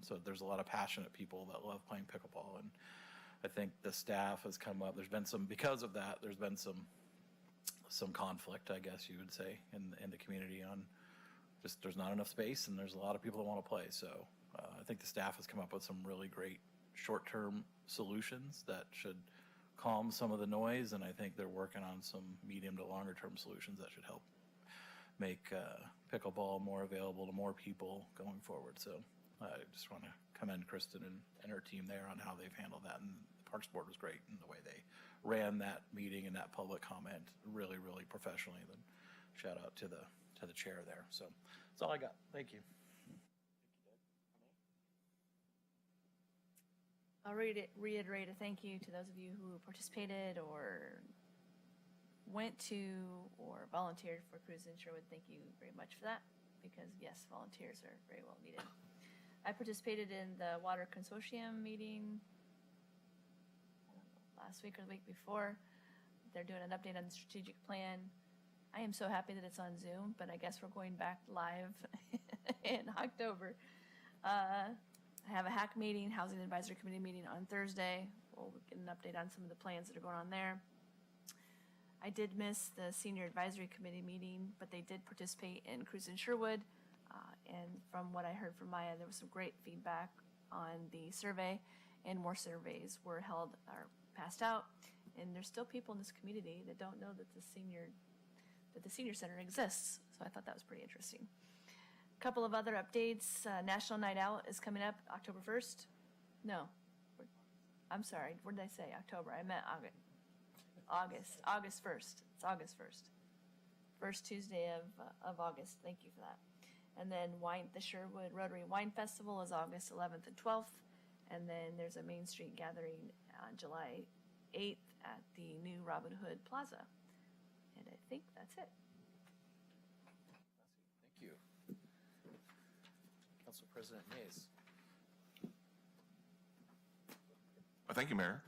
So there's a lot of passionate people that love playing pickleball, and I think the staff has come up. Because of that, there's been some conflict, I guess you would say, in the community on just there's not enough space, and there's a lot of people that want to play. So I think the staff has come up with some really great short-term solutions that should calm some of the noise, and I think they're working on some medium to longer term solutions that should help make pickleball more available to more people going forward. So I just want to commend Kristen and her team there on how they've handled that, and the Parks Board was great in the way they ran that meeting and that public comment really, really professionally. Then shout out to the chair there. So that's all I got. Thank you. I'll reiterate a thank you to those of you who participated or went to or volunteered for Cruise in Sherwood. Thank you very much for that, because yes, volunteers are very well needed. I participated in the Water Consortium meeting last week or the week before. They're doing an update on the strategic plan. I am so happy that it's on Zoom, but I guess we're going back live in October. I have a HAC meeting, Housing Advisory Committee meeting on Thursday. We'll get an update on some of the plans that are going on there. I did miss the Senior Advisory Committee meeting, but they did participate in Cruise in Sherwood. And from what I heard from Maya, there was some great feedback on the survey, and more surveys were held or passed out. And there's still people in this community that don't know that the senior center exists. So I thought that was pretty interesting. A couple of other updates. National Night Out is coming up October 1st. No, I'm sorry. What did I say? October. I meant August. August 1st. It's August 1st. First Tuesday of August. Thank you for that. And then the Sherwood Rotary Wine Festival is August 11th and 12th. And then there's a Main Street gathering on July 8th at the new Robin Hood Plaza. And I think that's it. Thank you. Council President Mays. Thank you, Mayor.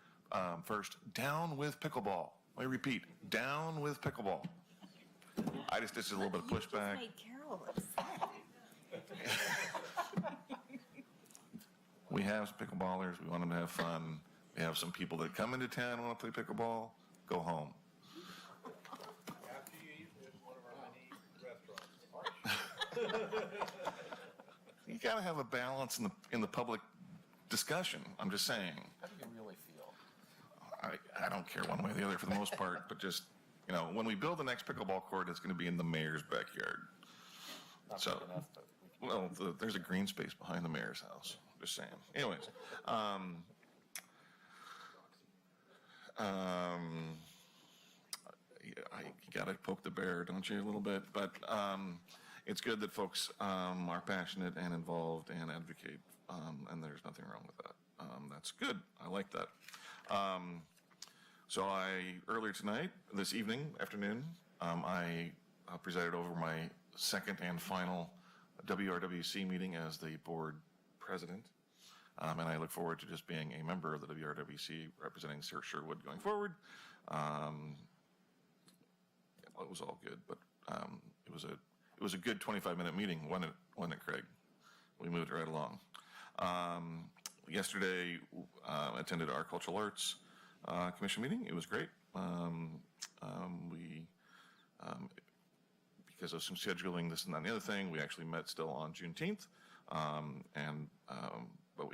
First, down with pickleball. Let me repeat, down with pickleball. This is a little bit of pushback. You just made Carol upset. We have some pickleballers. We want them to have fun. We have some people that come into town and want to play pickleball. Go home. After you eat at one of our many restaurants. You got to have a balance in the public discussion. I'm just saying. How do you really feel? I don't care one way or the other for the most part, but just, when we build the next pickleball court, it's going to be in the mayor's backyard. Not So, big enough, but there's a green space behind the mayor's house. Just saying. Anyways, you got to poke the bear, don't you, a little bit? But it's good that folks are passionate and involved and advocate, and there's nothing wrong with that. That's good. I like that. So earlier tonight, this afternoon, I presided over my second and final WRWC meeting as the board president. And I look forward to just being a member of the WRWC representing Sherwood going forward. It was all good, but it was a good 25-minute meeting, wasn't it, Craig? We moved right along. Yesterday, attended our Cultural Arts Commission meeting. It was great. Because of some scheduling, this and that and the other thing, we actually met still on Juneteenth. But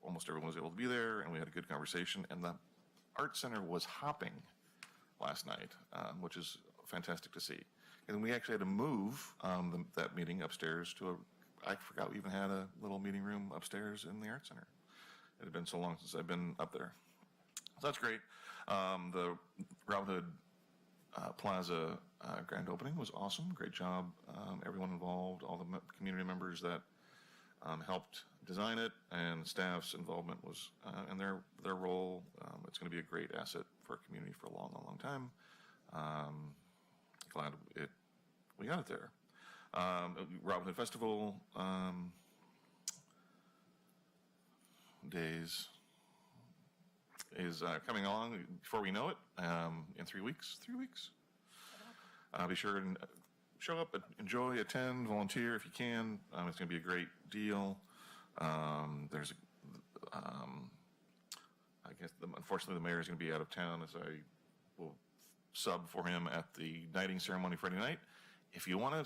almost everyone was able to be there, and we had a good conversation. And the Art Center was hopping last night, which is fantastic to see. And we actually had to move that meeting upstairs I forgot we even had a little meeting room upstairs in the Art Center. It had been so long since I've been up there. So that's great. The Robin Hood Plaza grand opening was awesome. Great job. Everyone involved, all the community members that helped design it, and staff's involvement was in their role. It's going to be a great asset for our community for a long, long, long time. Glad we got it there. Robin Hood Festival days is coming along before we know it, in 3 weeks. 3 weeks. Be sure and show up, enjoy, attend, volunteer if you can. It's going to be a great deal. Unfortunately, the mayor is going to be out of town, as I will sub for him at the knighting ceremony Friday night. If you want to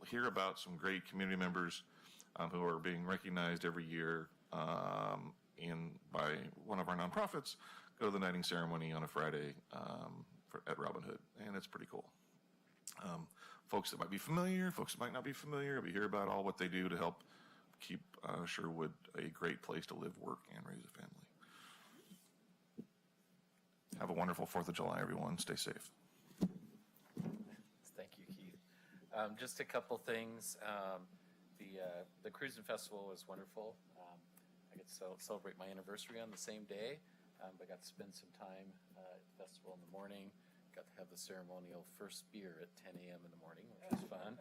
hear about some great community members who are being recognized every year by one of our nonprofits, go to the knighting ceremony on a Friday at Robin Hood, and it's pretty cool. Folks that might be familiar, folks that might not be familiar, we hear about all what they do to help keep Sherwood a great place to live, work, and raise a family. Have a wonderful 4th of July, everyone. Stay safe. Thank you, Keith. Just a couple things. The Cruise and Festival was wonderful. I get to celebrate my anniversary on the same day. I got to spend some time at the festival in the morning. Got to have the ceremonial first beer at 10 a.m. in the morning, which was fun.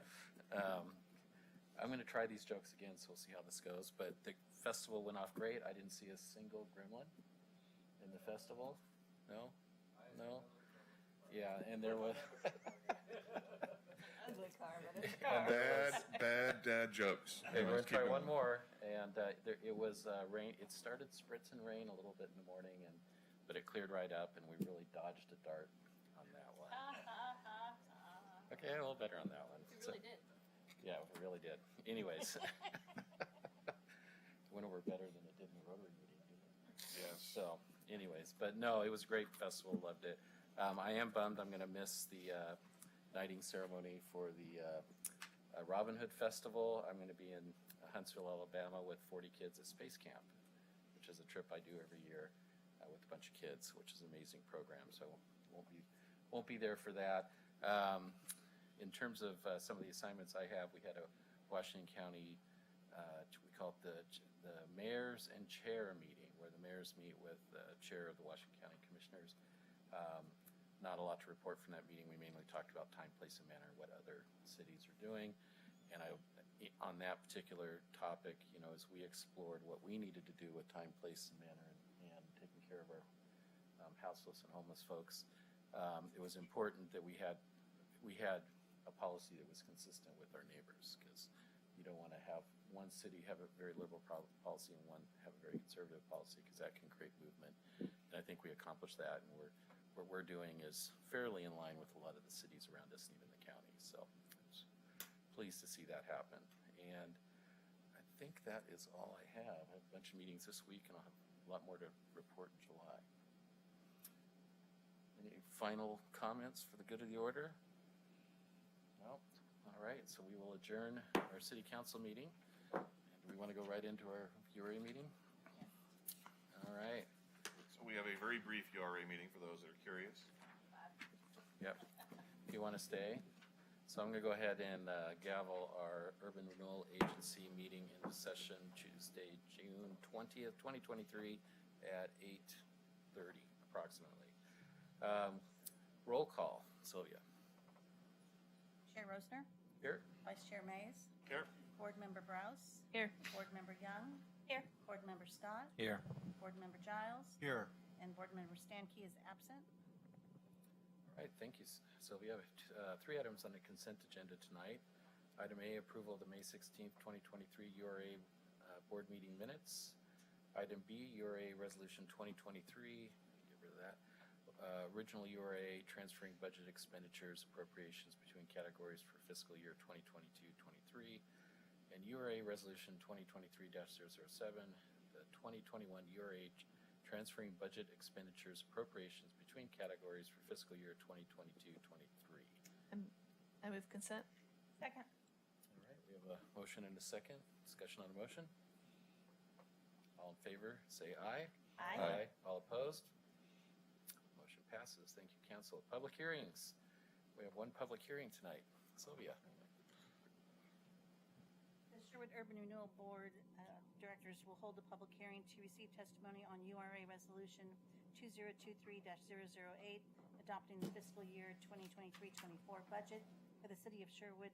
I'm going to try these jokes again, so we'll see how this goes. But the festival went off great. I didn't see a single gremlin in the festival. No? No? Yeah, and there was... Bad dad jokes. Okay, we're going to try one more. And it was rain. It started spritzing rain a little bit in the morning, but it cleared right up, and we really dodged a dart on that one. Okay, a little better on that one. You really did. Yeah, we really did. Anyways. It went over better than it did in the Rotary meeting, didn't it? Yes. So, anyways, but no, it was a great festival. Loved it. I am bummed I'm going to miss the knighting ceremony for the Robin Hood Festival. I'm going to be in Huntsville, Alabama with 40 kids at Space Camp, which is a trip I do every year with a bunch of kids, which is an amazing program. So won't be there for that. In terms of some of the assignments I have, we had a Washington County, we call it the Mayors and Chair meeting, where the mayors meet with the chair of the Washington County Commissioners. Not a lot to report from that meeting. We mainly talked about time, place, and manner, what other cities are doing. And on that particular topic, as we explored what we needed to do with time, place, and manner, and taking care of our houseless and homeless folks, it was important that we had a policy that was consistent with our neighbors, because you don't want to have one city have a very liberal policy and one have a very conservative policy, because that can create movement. And I think we accomplished that, and what we're doing is fairly in line with a lot of the cities around us, and even the county. So I was pleased to see that happen. And I think that is all I have. I have a bunch of meetings this week, and I'll have a lot more to report in July. Any final comments for the good of the order? No? All right, so we will adjourn our city council meeting. And do we want to go right into our URA meeting? All right. So we have a very brief URA meeting for those that are curious. Yep. If you want to stay. So I'm going to go ahead and gavel our Urban Renewal Agency meeting into session Tuesday, June 20th, 2023 at 8:30 approximately. Roll call. Sylvia. Chair Rosner? Here. Vice Chair Mays? Here. Board Member Browse? Here. Board Member Young? Here. Board Member Stott? Here. Board Member Giles? Here. And Board Member Stankey is absent. All right, thank you, Sylvia. 3 items on the consent agenda tonight. Item A, approval of the May 16th, 2023 URA board meeting minutes. Item B, URA Resolution 2023, get rid of that. Original URA transferring budget expenditures appropriations between categories for fiscal year 2022-23. And URA Resolution 2023-007, the 2021 URA transferring budget expenditures appropriations between categories for fiscal year 2022-23. I move consent. Second. All right, we have a motion and a second. Discussion on the motion. All in favor, say aye. Aye. All opposed? Motion passes. Thank you, council. Public hearings. We have one public hearing tonight. Sylvia. The Sherwood Urban Renewal Board Directors will hold a public hearing to receive testimony on URA Resolution 2023-008, adopting the fiscal year 2023-24 budget for the City of Sherwood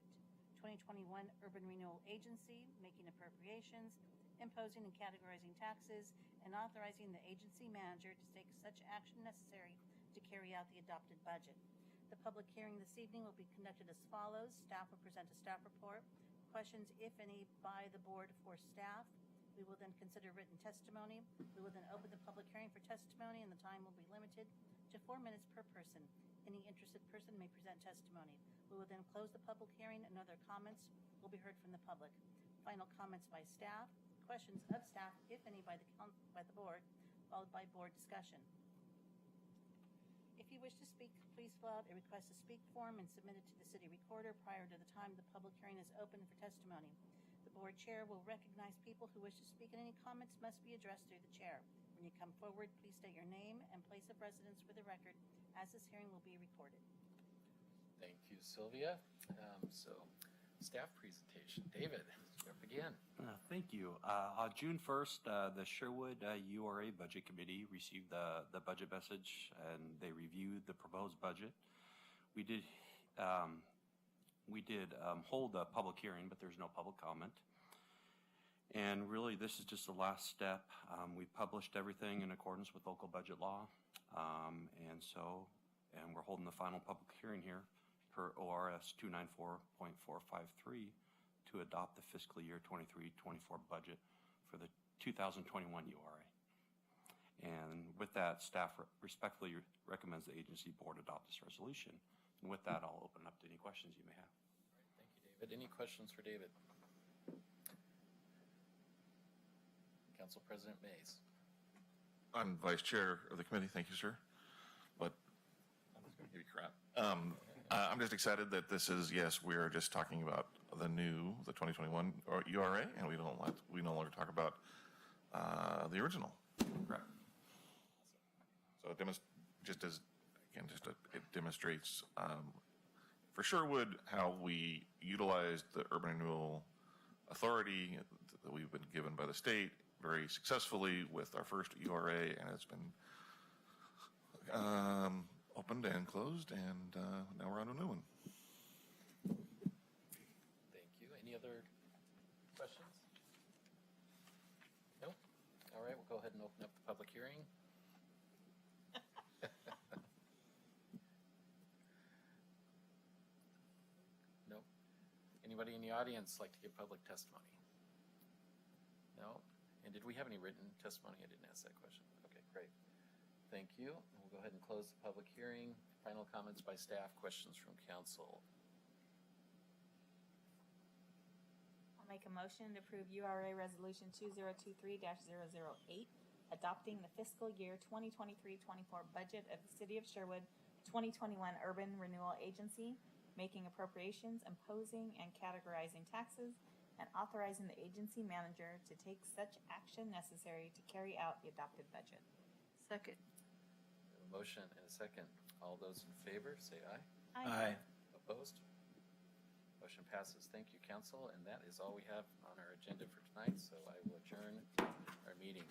2021 Urban Renewal Agency, making appropriations, imposing and categorizing taxes, and authorizing the agency manager to take such action necessary to carry out the adopted budget. The public hearing this evening will be conducted as follows. Staff will present a staff report. Questions, if any, by the board for staff. We will then consider written testimony. We will then open the public hearing for testimony, and the time will be limited to 4 minutes per person. Any interested person may present testimony. We will then close the public hearing, and other comments will be heard from the public. Final comments by staff. questions of staff, if any, by the board, followed by board discussion. If you wish to speak, please fill out a request to speak form and submit it to the city recorder prior to the time the public hearing is open for testimony. The board chair will recognize people who wish to speak, and any comments must be addressed through the chair. When you come forward, please state your name and place of residence for the record, as this hearing will be recorded. Thank you, Sylvia. So, staff presentation. David, you're up again. Thank you. On June 1st, the Sherwood URA Budget Committee received the budget message, and they reviewed the proposed budget. We did hold a public hearing, but there's no public comment. And really, this is just the last step. We published everything in accordance with local budget law, and we're holding the final public hearing here per ORS 294.453 to adopt the fiscal year 23-24 budget for the 2021 URA. And with that, staff respectfully recommends the agency board adopt this resolution. And with that, I'll open up to any questions you may have. Thank you, David. Any questions for David? Council President Mays. I'm vice chair of the committee. Thank you, sir. But I'm just going to give you crap. I'm just excited that this is, yes, we are just talking about the 2021 URA, and we no longer talk about the original. Correct. So it demonstrates for Sherwood how we utilized the urban renewal authority that we've been given by the state very successfully with our first URA, and it's been opened and closed, and now we're on a new one. Thank you. Any other questions? No? All right, we'll go ahead and open up the public hearing. No? Anybody in the audience like to give public testimony? No? And did we have any written testimony? I didn't ask that question. Okay, great. Thank you. We'll go ahead and close the public hearing. Final comments by staff, questions from council. I'll make a motion to approve URA Resolution 2023-008, adopting the fiscal year 2023-24 budget of the City of Sherwood 2021 Urban Renewal Agency, making appropriations, imposing and categorizing taxes, and authorizing the agency manager to take such action necessary to carry out the adopted budget. Second. A motion and a second. All those in favor, say aye. Aye. Opposed? Motion passes. Thank you, council. And that is all we have on our agenda for tonight, so I will adjourn our meeting.